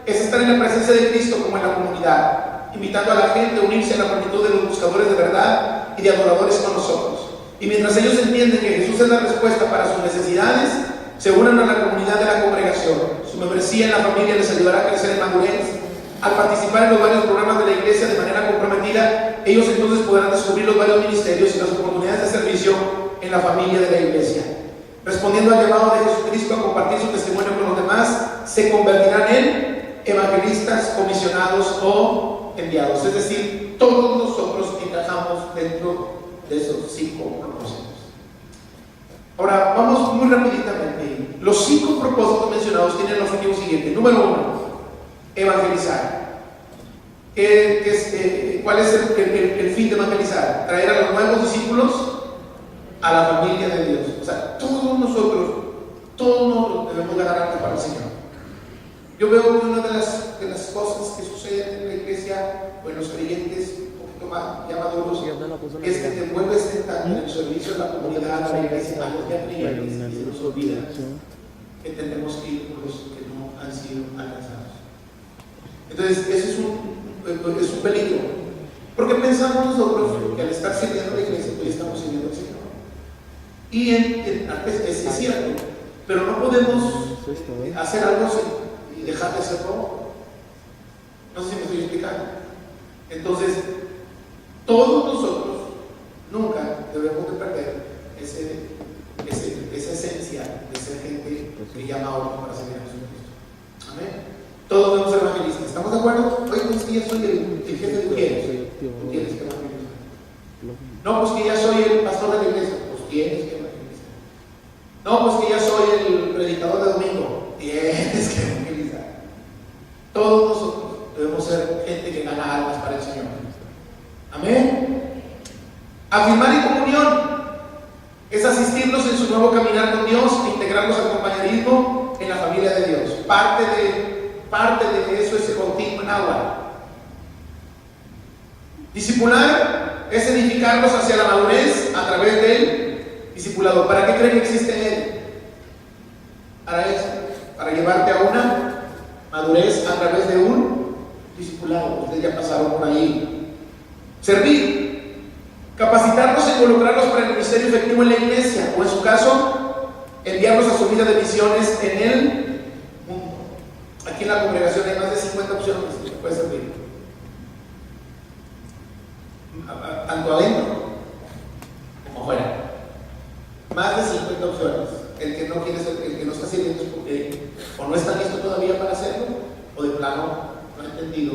es estar en la presencia de Cristo como en la comunidad, invitando a la gente a unirse a la plenitud de los buscadores de verdad y de adoradores con nosotros. Y mientras ellos entienden que Jesús es la respuesta para sus necesidades, se unan a la comunidad de la congregación. Su membresía en la familia les ayudará a crecer en madurez. Al participar en los varios programas de la iglesia de manera comprometida, ellos entonces podrán descubrir los varios ministerios y las oportunidades de servicio en la familia de la iglesia. Respondiendo al llamado de Jesucristo a compartir su testimonio con los demás, se convertirán en evangelistas, comisionados o enviados. Es decir, todos nosotros encajamos dentro de esos 5 propósitos. Ahora, vamos muy rápidamente. Los 5 propósitos mencionados tienen el objetivo siguiente. Número 1, evangelizar. ¿Cuál es el fin de evangelizar? Traer a los nuevos discípulos a la familia de Dios. O sea, todos nosotros debemos ganar algo para el Señor. Yo veo que una de las cosas que suceden en la iglesia o en los creyentes ya maduros es que te vuelves tanto en el servicio de la comunidad, a la iglesia, a los ya creyentes, y nos olvidas que tenemos que ir por los que no han sido alcanzados. Entonces, eso es un peligro, porque pensamos nosotros que al estar sirviendo a la iglesia, pues estamos sirviendo al Señor. Y es cierto, pero no podemos hacer algo y dejar de hacerlo. No sé si me estoy explicando. Entonces, todos nosotros nunca debemos de perder esa esencia de ser gente que llama a otros para servir a Jesucristo. Amén. Todos debemos ser evangelistas. ¿Estamos de acuerdo? Oye, pues que ya soy el jefe de tu iglesia. Tú tienes que evangelizar. No, pues que ya soy el pastor de la iglesia. Pues tienes que evangelizar. No, pues que ya soy el predicador de domingo. Tienes que evangelizar. Todos nosotros debemos ser gente que gana almas para el Señor. Amén. Afirmar en comunión es asistirlos en su nuevo caminar con Dios e integrarlos al compañerismo en la familia de Dios. Parte de eso es el bautismo en agua. Discipular es edificarlos hacia la madurez a través del discipulado. ¿Para qué creen que existe él? Para eso, para llevarte a una Madurez a través de un discipulado. Ustedes ya pasaron por ahí. Servir. Capacitarnos e involucrarnos para el ministerio efectivo en la iglesia, o en su caso, enviarnos a su vida de misiones en el mundo. Aquí en la congregación hay más de 50 opciones que puede servir. Tanto adentro como afuera. Más de 50 opciones. El que no quiere ser, el que no está sirviendo es porque o no está listo todavía para hacerlo, o de plano no ha entendido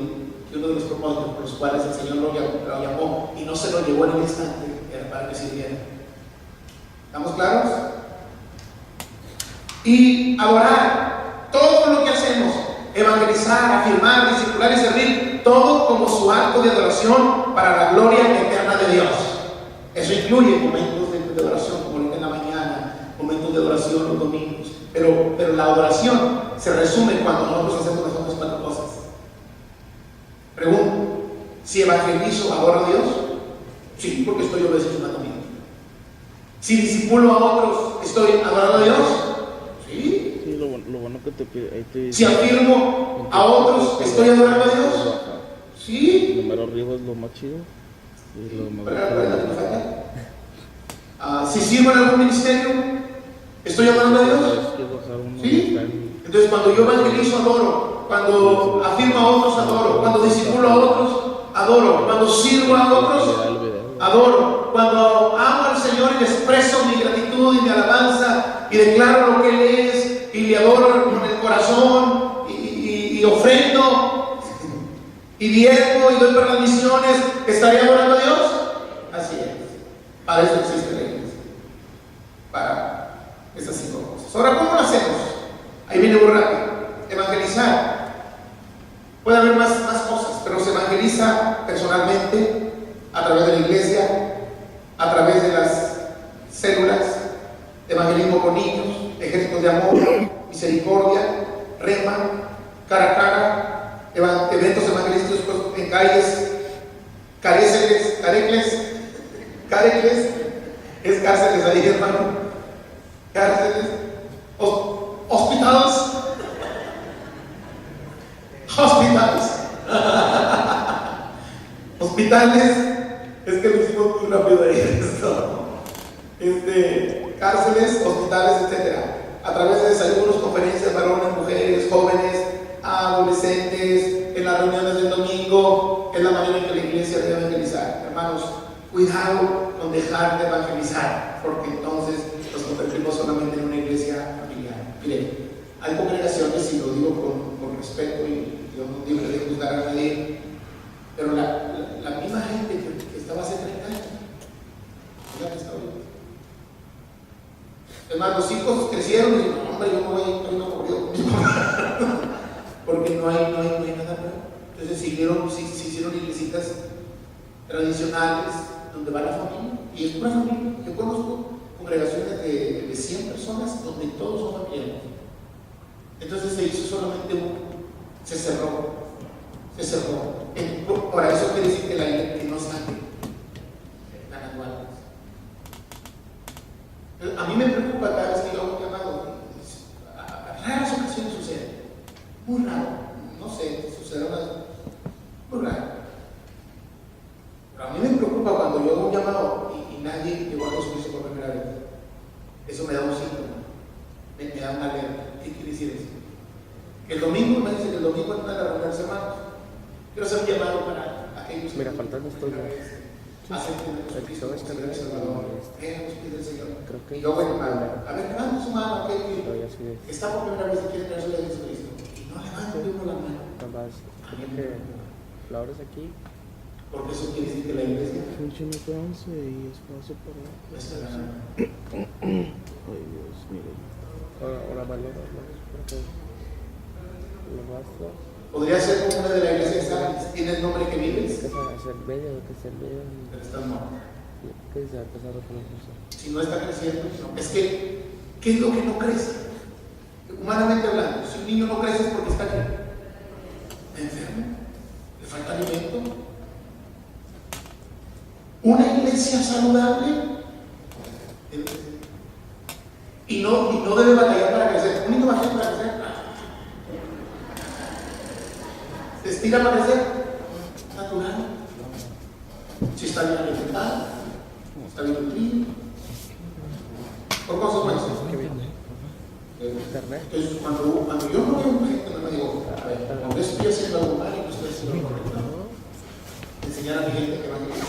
que uno de los propósitos por los cuales el Señor lo llamó y no se lo llevó en el instante era para que sirviera. ¿Estamos claros? Y adorar. Todo lo que hacemos, evangelizar, afirmar, discipular y servir, todo como su acto de adoración para la gloria eterna de Dios. Eso incluye momentos de adoración, como ahorita en la mañana, momentos de adoración los domingos. Pero la adoración se resume cuando nosotros hacemos las otras 4 cosas. Pregunto, si evangelizo, ¿adoro a Dios? Sí, porque estoy obedeciendo su mandamiento. Si discipulo a otros, ¿estoy adorando a Dios? Sí. Sí, lo bueno que te pide. Ahí te Si afirmo a otros, ¿estoy adorando a Dios? Sí. Lo mero arriba es lo más chido. Y lo más si sirvo en algún ministerio, ¿estoy adorando a Dios? Sí. Entonces, cuando yo evangelizo, adoro. Cuando afirmo a otros, adoro. Cuando discipulo a otros, adoro. Cuando sirvo a otros, adoro. Cuando amo al Señor y le expreso mi gratitud y mi alabanza y declaro lo que Él es y le adoro con el corazón y ofrendo y diezmo y doy para las misiones, ¿estaré adorando a Dios? Así es. Para eso existe la iglesia. Para esas 5 cosas. Ahora, ¿cómo lo hacemos? Ahí viene muy rápido. Evangelizar. Puede haber más cosas, pero se evangeliza personalmente, a través de la iglesia, a través de las células, evangelismo con niños, ejércitos de amor, misericordia, rema, cara a cara, eventos evangelísticos en calles, carecles, es cárceles ahí, hermano, cárceles, hospitales, es que lo hicimos muy rápido ahí esto. Cárceles, hospitales, etc. A través de desayunos, conferencias, varones, mujeres, jóvenes, adolescentes, en las reuniones del domingo, es la manera en que la iglesia debe evangelizar. Hermanos, cuidado con dejar de evangelizar, porque entonces nos convertimos solamente en una iglesia familiar. Miren, hay congregaciones, y lo digo con respeto, y yo no digo que de juzgar a nadie, pero la misma gente que estaba hace 30 años, es la que está ahorita. Además, los hijos crecieron y dijeron, hombre, yo no voy a ir aburrido con mi papá, porque no hay nada nuevo. Entonces se hicieron iglesitas tradicionales donde va la familia, y es una familia. Yo conozco congregaciones de 100 personas donde todos son familiares. Entonces se hizo solamente uno, se cerró. Para eso quiere decir que la iglesia no sale ganando almas. A mí me preocupa cada vez que yo hago un llamado. A raras ocasiones sucede, muy raro, no sé, sucede muy raro. Pero a mí me preocupa cuando yo hago un llamado y nadie llegó a Jesucristo por primera vez. Eso me da un síntoma, me da una alerta. ¿Qué quiere decir eso? El domingo, me dice que el domingo es una de las reuniones, hermanos. Quiero hacer un llamado para aquellos que faltando estos dos. acepten a Jesucristo como Señor y Salvador. Ven a los pies del Señor. Creo que Y yo voy a llamar. A ver, levanta su mano aquel todavía sí que está por primera vez y quiere traer su vida a Jesucristo. Y no levanta uno la mano. capaz que la hora es aquí. Porque eso quiere decir que la iglesia Funciona con 11 y espacio para. está ganando. Ay, Dios, mire. Ahora valora porque lo basta. Podría ser como una de la iglesia de Sánchez. ¿Tienes nombre que vives? Que hacer medio, que ser medio. Pero estás muerto. Que se ha empezado con eso. Si no está creciendo, no. Es que, ¿qué es lo que no crece? Humanamente hablando, si un niño no crece es porque está aquí enfermo, le falta alimento. Una iglesia saludable debe crecer. Y no debe batallar para crecer. Un niño va a crecer para crecer. ¿te estira a parecer? Natural. Si está bien alimentado, está bien nutrido. Por consecuencia. Entonces, cuando yo no veo un gente, no me digo, a ver, cuando estoy haciendo algo mal y no estoy haciendo algo correcto, enseñar a mi gente que va a decir,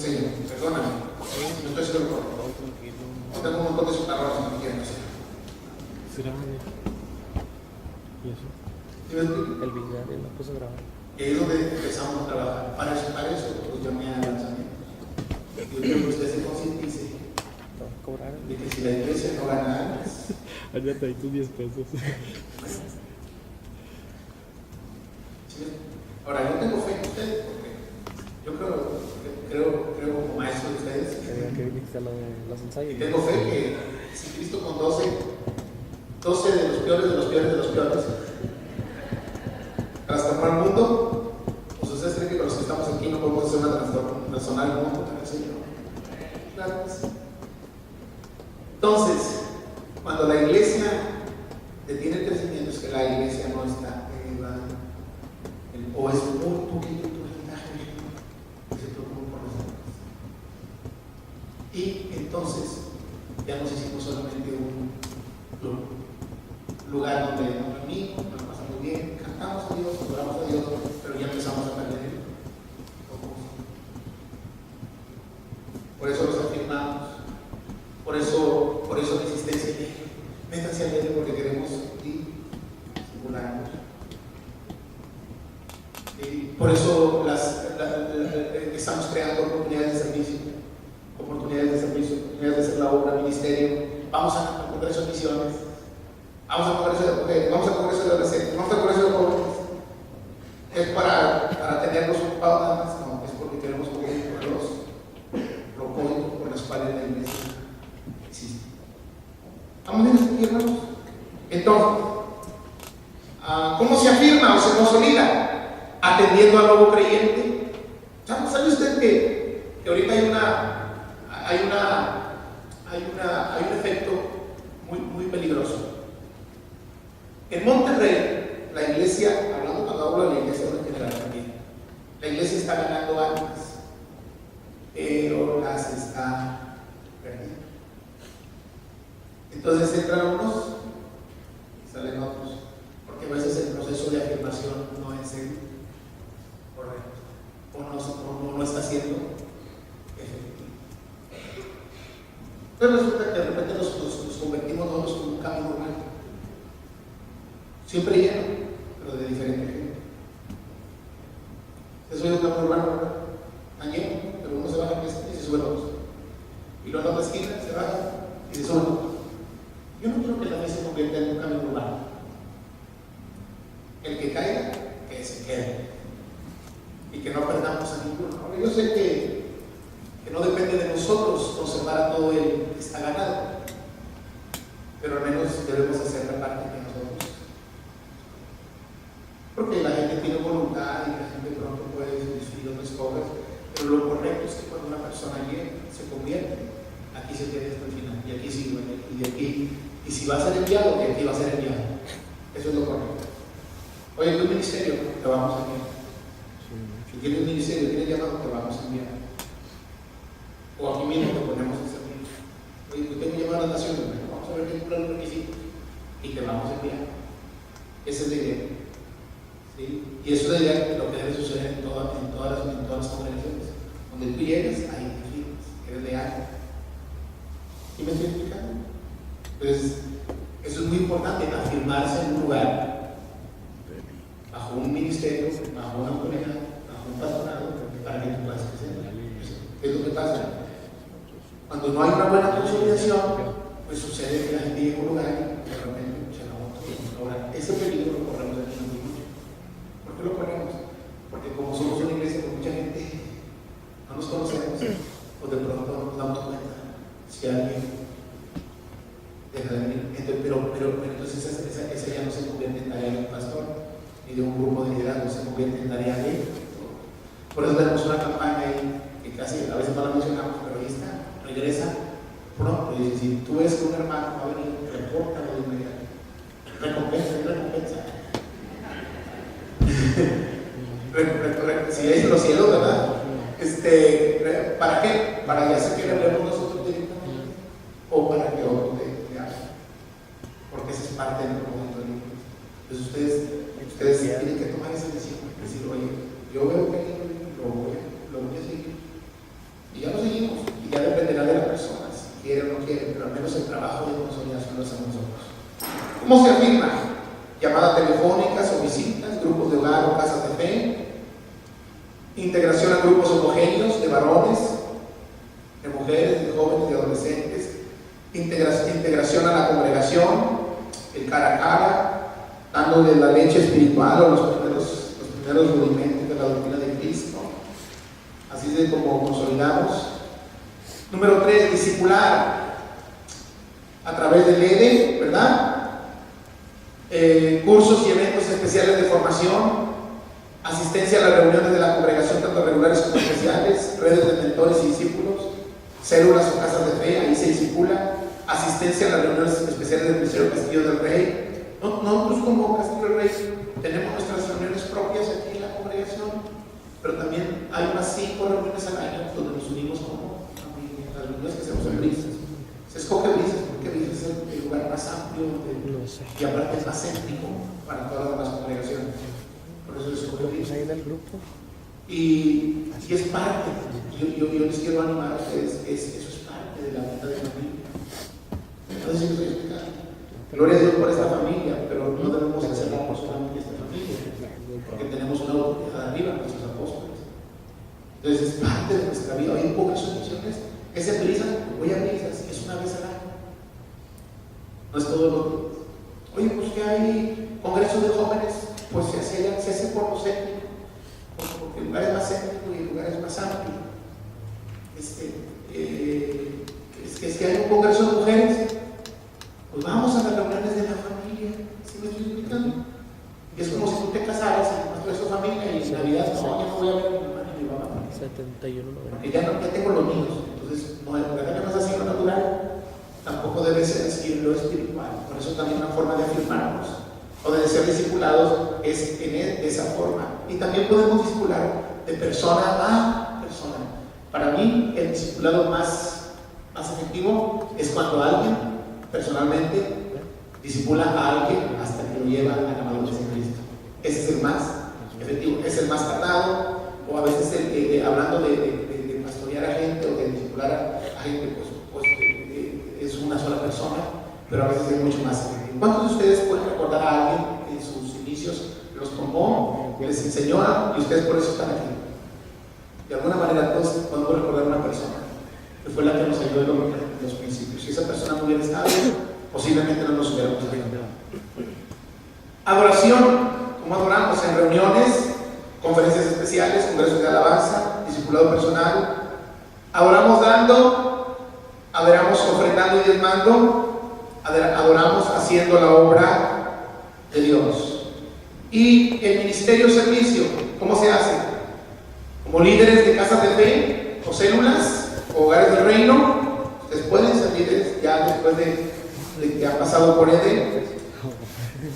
Señor, perdóname, no estoy haciendo algo correcto. No tengo un montón de cigarros que no quieren hacer. ¿Y eso? ¿Sí me explico? El video de la cosa grabada. Y ahí es donde empezamos a trabajar. Para eso pues llamé a lanzamientos. Yo quiero que usted se concientice ¿Te vas a cobrar? de que si la iglesia no gana antes, Allá traí tus 10 pesos. ¿sí? Ahora, yo tengo fe en ustedes porque yo creo como maestro de ustedes. Que viniste a lo de los ensayos. Y tengo fe que si Cristo con 12 de los peores, trastornó al mundo, pues ustedes creen que con los que estamos aquí no podemos hacer una transformación al mundo, Señor. Claro que sí. Entonces, cuando la iglesia detiene el crecimiento, es que la iglesia no está elevando, o es muy poquito porcentaje que se preocupa por los demás. Y entonces, ya nos hicimos solamente un lugar donde nos reunimos, nos pasamos bien, cantamos a Dios, adoramos a Dios, pero ya empezamos a perder el foco. Por eso los afirmamos, por eso la insistencia de métanse al medio porque queremos ir singularnos. Y por eso estamos creando oportunidades de servicio, oportunidades de hacer la obra, ministerio. Vamos a congreso de misiones, vamos a congreso de mujeres, vamos a congreso de adolescentes, vamos a congreso de jóvenes. ¿Es para tenerlos ocupados nada más? No, es porque queremos cubrir por los propósitos por los cuales la iglesia existe. ¿Vamos bien aquí, hermanos? Entonces, ¿cómo se afirma o se consolida? Atendiendo al nuevo creyente. ¿Sabe usted que ahorita hay un efecto muy peligroso? En Monterrey, la iglesia, cuando hablo de la iglesia en general también, la iglesia está ganando almas, pero las está perdiendo. Entonces entran unos y salen otros, porque a veces el proceso de afirmación no es el correcto, o no está siendo efectivo. Entonces resulta que de repente nos convertimos nosotros como un camino urbano, siempre lleno, pero de diferente gente. Eso es un camino urbano, ¿verdad? Tan lleno, pero uno se baja y se sube a otros. Y luego en la otra esquina se baja y se sube a otros. Yo no quiero que la fe se convierta en un camino urbano. El que caiga, que se quede. Y que no perdamos a ninguno. Ahora, yo sé que no depende de nosotros conservar a todo el que está ganado, pero al menos debemos hacer la parte que nosotros. Porque la gente tiene voluntad y la gente pronto puede decidir otras cosas, pero lo correcto es que cuando una persona llegue, se convierte, aquí se quede hasta el final, y aquí sí, y de aquí, y si va a ser enviado, que aquí va a ser enviado. Eso es lo correcto. Oye, tu ministerio, te vamos a enviar. Si tienes un ministerio, tienes llamado, te vamos a enviar. O aquí mismo te ponemos a servir. Oye, tú tengo llamado a las naciones, vamos a ver qué cumplen los requisitos y te vamos a enviar. Esa es la idea. ¿Sí? Y eso es la idea de lo que debe suceder en todas las congregaciones. Donde tú llegas, ahí te firmas, eres leal. ¿Sí me estoy explicando? Entonces, eso es muy importante, afirmarse en un lugar, bajo un ministerio, bajo una autoridad, bajo un pastorado, para que tú puedas crecer. ¿Qué es lo que pasa? Cuando no hay una buena consolidación, pues sucede que la gente llega a un lugar y de repente se acabó todo. Ahora, ese peligro lo corremos aquí en el mundo. ¿Por qué lo corremos? Porque como somos una iglesia con mucha gente, no nos conocemos, o de pronto nos damos cuenta si alguien deja de venir. Pero entonces esa ya no se convierte en tarea de un pastor ni de un grupo de liderazgo, se convierte en tarea de él. Por eso tenemos una campaña ahí que casi a veces no la mencionamos, pero ahí está, regresa pronto. Y dice, si tú ves que un hermano va a venir, repórtalo de inmediato. Recompensa. Si es los cielos, ¿verdad? ¿Para qué? Para ya sea que le hablemos nosotros directamente o para que otro te hable. Porque esa es parte del propósito del libro. Entonces ustedes tienen que tomar esa decisión. Decir, oye, yo veo que hay lo voy a seguir. Y ya lo seguimos. Y ya dependerá de la persona, si quiere o no quiere, pero al menos el trabajo de consolidación lo hacemos nosotros. ¿Cómo se afirma? Llamadas telefónicas o visitas, grupos de hogar o casas de fe, integración a grupos homogéneos de varones, de mujeres, de jóvenes, de adolescentes, integración a la congregación, el cara a cara, dándole la leche espiritual o los primeros rudimentos de la doctrina de Cristo. Así es como consolidamos. Número 3, discipular a través del EDE, ¿verdad? Cursos y eventos especiales de formación, asistencia a las reuniones de la congregación, tanto regulares como especiales, redes de mentores y discípulos, células o casas de fe, ahí se discipula, asistencia a las reuniones especiales del Ministerio Castillo del Rey. Nosotros como Castillo del Rey tenemos nuestras reuniones propias aquí en la congregación, pero también hay unas 5 reuniones al año donde nos unimos como familia, las reuniones que hacemos en Brisas. Se escoge Brisas porque Brisas es el lugar más amplio y aparte es más céntrico para todas las demás congregaciones. Por eso se escoge Brisas. Ahí en el grupo. Y es parte, yo les quiero animar a ustedes, eso es parte de la vida de la familia. No sé si me estoy explicando. Gloria a Dios por esta familia, pero no debemos hacerla solamente esta familia, porque tenemos una autoridad arriba, nuestros apóstoles. Entonces es parte de nuestra vida. Hay pocas ocasiones. Ese Brisas, voy a Brisas, es una vez al año. No es todo lo que. Oye, pues que hay congresos de jóvenes, pues se hace por los étnicos, porque el lugar es más étnico y el lugar es más amplio. Es que hay un congreso de mujeres, pues vamos a las reuniones de la familia. ¿Sí me estoy explicando? Y es como si tú te casaras en nuestra de familia y en Navidad, no, ya no voy a ver a mi mamá ni a mi papá. 71, Porque ya tengo los niños, entonces no es así lo natural, tampoco debe ser así lo espiritual. Por eso también una forma de afirmarnos o de ser discipulados es en esa forma. Y también podemos discipular de persona a persona. Para mí el discipulado más efectivo es cuando alguien personalmente discipula a alguien hasta que lo lleva a la madurez en Cristo. Ese es el más efectivo, es el más tardado, o a veces hablando de pastorear a gente o de discipular a gente, pues es una sola persona, pero a veces es mucho más efectivo. ¿Cuántos de ustedes pueden recordar a alguien que en sus inicios los tomó, les enseñó y ustedes por eso están aquí? De alguna manera todos podemos recordar a una persona que fue la que nos ayudó en los principios. Si esa persona no hubiera estado, posiblemente no nos hubiéramos ayudado. Adoración, como adoramos en reuniones, conferencias especiales, congresos de alabanza, discipulado personal. Adoramos dando, adoramos ofrendando y diezmando, adoramos haciendo la obra de Dios. Y el ministerio servicio, ¿cómo se hace? Como líderes de casas de fe o células o hogares del reino. Ustedes pueden ser líderes ya después de que han pasado por EDE.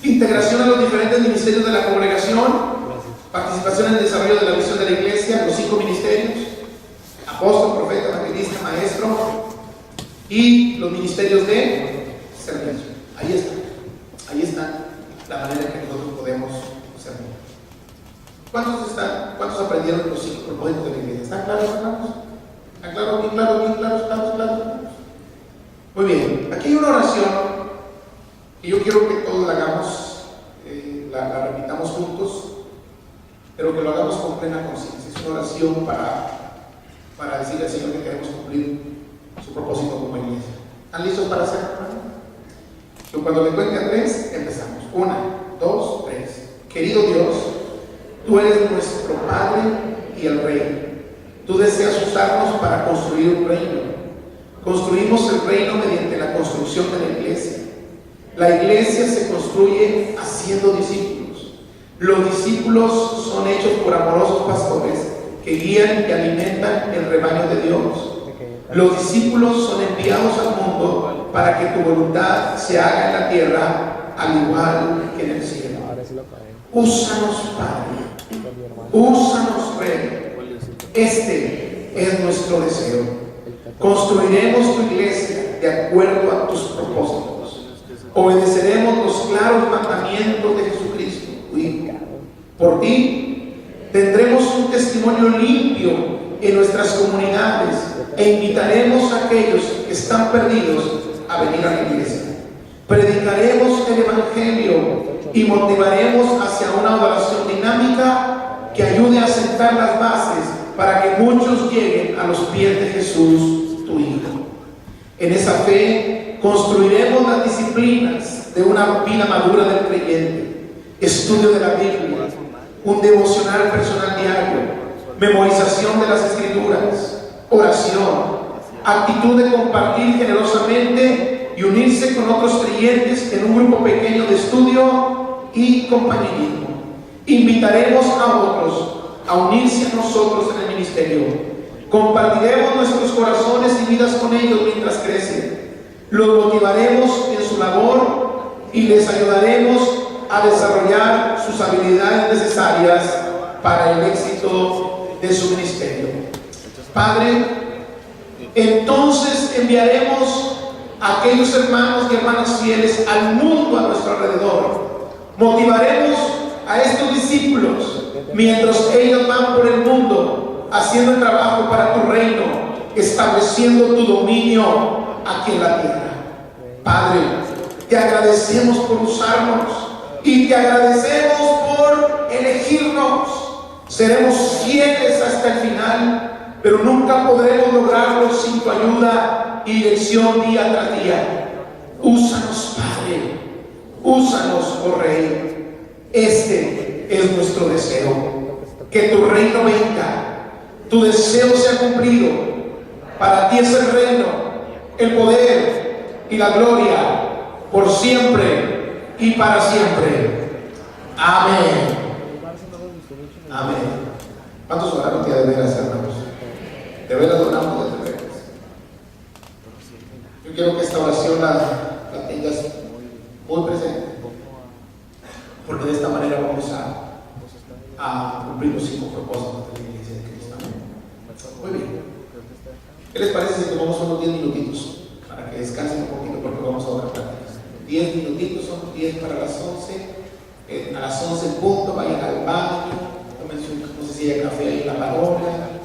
Integración a los diferentes ministerios de la congregación, participación en el desarrollo de la visión de la iglesia, los 5 ministerios: apóstol, profeta, evangelista, maestro, y los ministerios de servicio. Ahí está la manera en que nosotros podemos servir. ¿Cuántos aprendieron los 5 propósitos de la iglesia? ¿Están claros, hermanos? ¿Están claros, bien claros? Muy bien, aquí hay una oración y yo quiero que todos la hagamos, la repitamos juntos, pero que lo hagamos con plena conciencia. Es una oración para decirle al Señor que queremos cumplir su propósito como iglesia. ¿Están listos para hacerlo? Yo cuando le cuente a 3, empezamos. 1, 2, 3. Querido Dios, tú eres nuestro Padre y el Rey. Tú deseas usarnos para construir un reino. Construimos el reino mediante la construcción de la iglesia. La iglesia se construye haciendo discípulos. Los discípulos son hechos por amorosos pastores que guían y alimentan el rebaño de Dios. Los discípulos son enviados al mundo para que tu voluntad se haga en la tierra al igual que en el cielo. Úsanos, Padre, Úsanos, Rey. Este es nuestro deseo. Construiremos tu iglesia de acuerdo a tus propósitos. Obedeceremos los claros mandamientos de Jesucristo, tu Hijo. Por ti tendremos un testimonio limpio en nuestras comunidades e invitaremos a aquellos que están perdidos a venir a la iglesia. Predicaremos el Evangelio y motivaremos hacia una adoración dinámica que ayude a sentar las bases para que muchos lleguen a los pies de Jesús, tu Hijo. En esa fe construiremos las disciplinas de una vida madura del creyente: estudio de la Biblia, un devocional personal diario, memorización de las Escrituras, oración, actitud de compartir generosamente y unirse con otros creyentes en un grupo pequeño de estudio y compañerismo. Invitaremos a otros a unirse a nosotros en el ministerio. Compartiremos nuestros corazones y vidas con ellos mientras crecen. Los motivaremos en su labor y les ayudaremos a desarrollar sus habilidades necesarias para el éxito de su ministerio. Padre, entonces enviaremos a aquellos hermanos y hermanas fieles al mundo a nuestro alrededor. Motivaremos a estos discípulos mientras ellos van por el mundo haciendo el trabajo para tu reino, estableciendo tu dominio aquí en la tierra. Padre, te agradecemos por usarnos y te agradecemos por elegirnos. Seremos fieles hasta el final, pero nunca podremos lograrlo sin tu ayuda y dirección día tras día. Úsanos, Padre, úsanos, oh Rey. Este es nuestro deseo, que tu reino venga, tu deseo sea cumplido. Para ti es el reino, el poder y la gloria, por siempre y para siempre. Amén. Amén. ¿Cuántos oraron de veras, hermanos? De veras oramos desde veras. Yo quiero que esta oración la tengas muy presente, porque de esta manera vamos a cumplir los 5 propósitos de la iglesia de Cristo. Muy bien. ¿Qué les parece si tomamos unos 10 minutitos para que descansen un poquito, porque vamos a orar prácticas? 10 minutitos, son 10 para las 11. A las 11 en punto, vayan al baño, tomen su, no sé si hay café ahí en la palabra,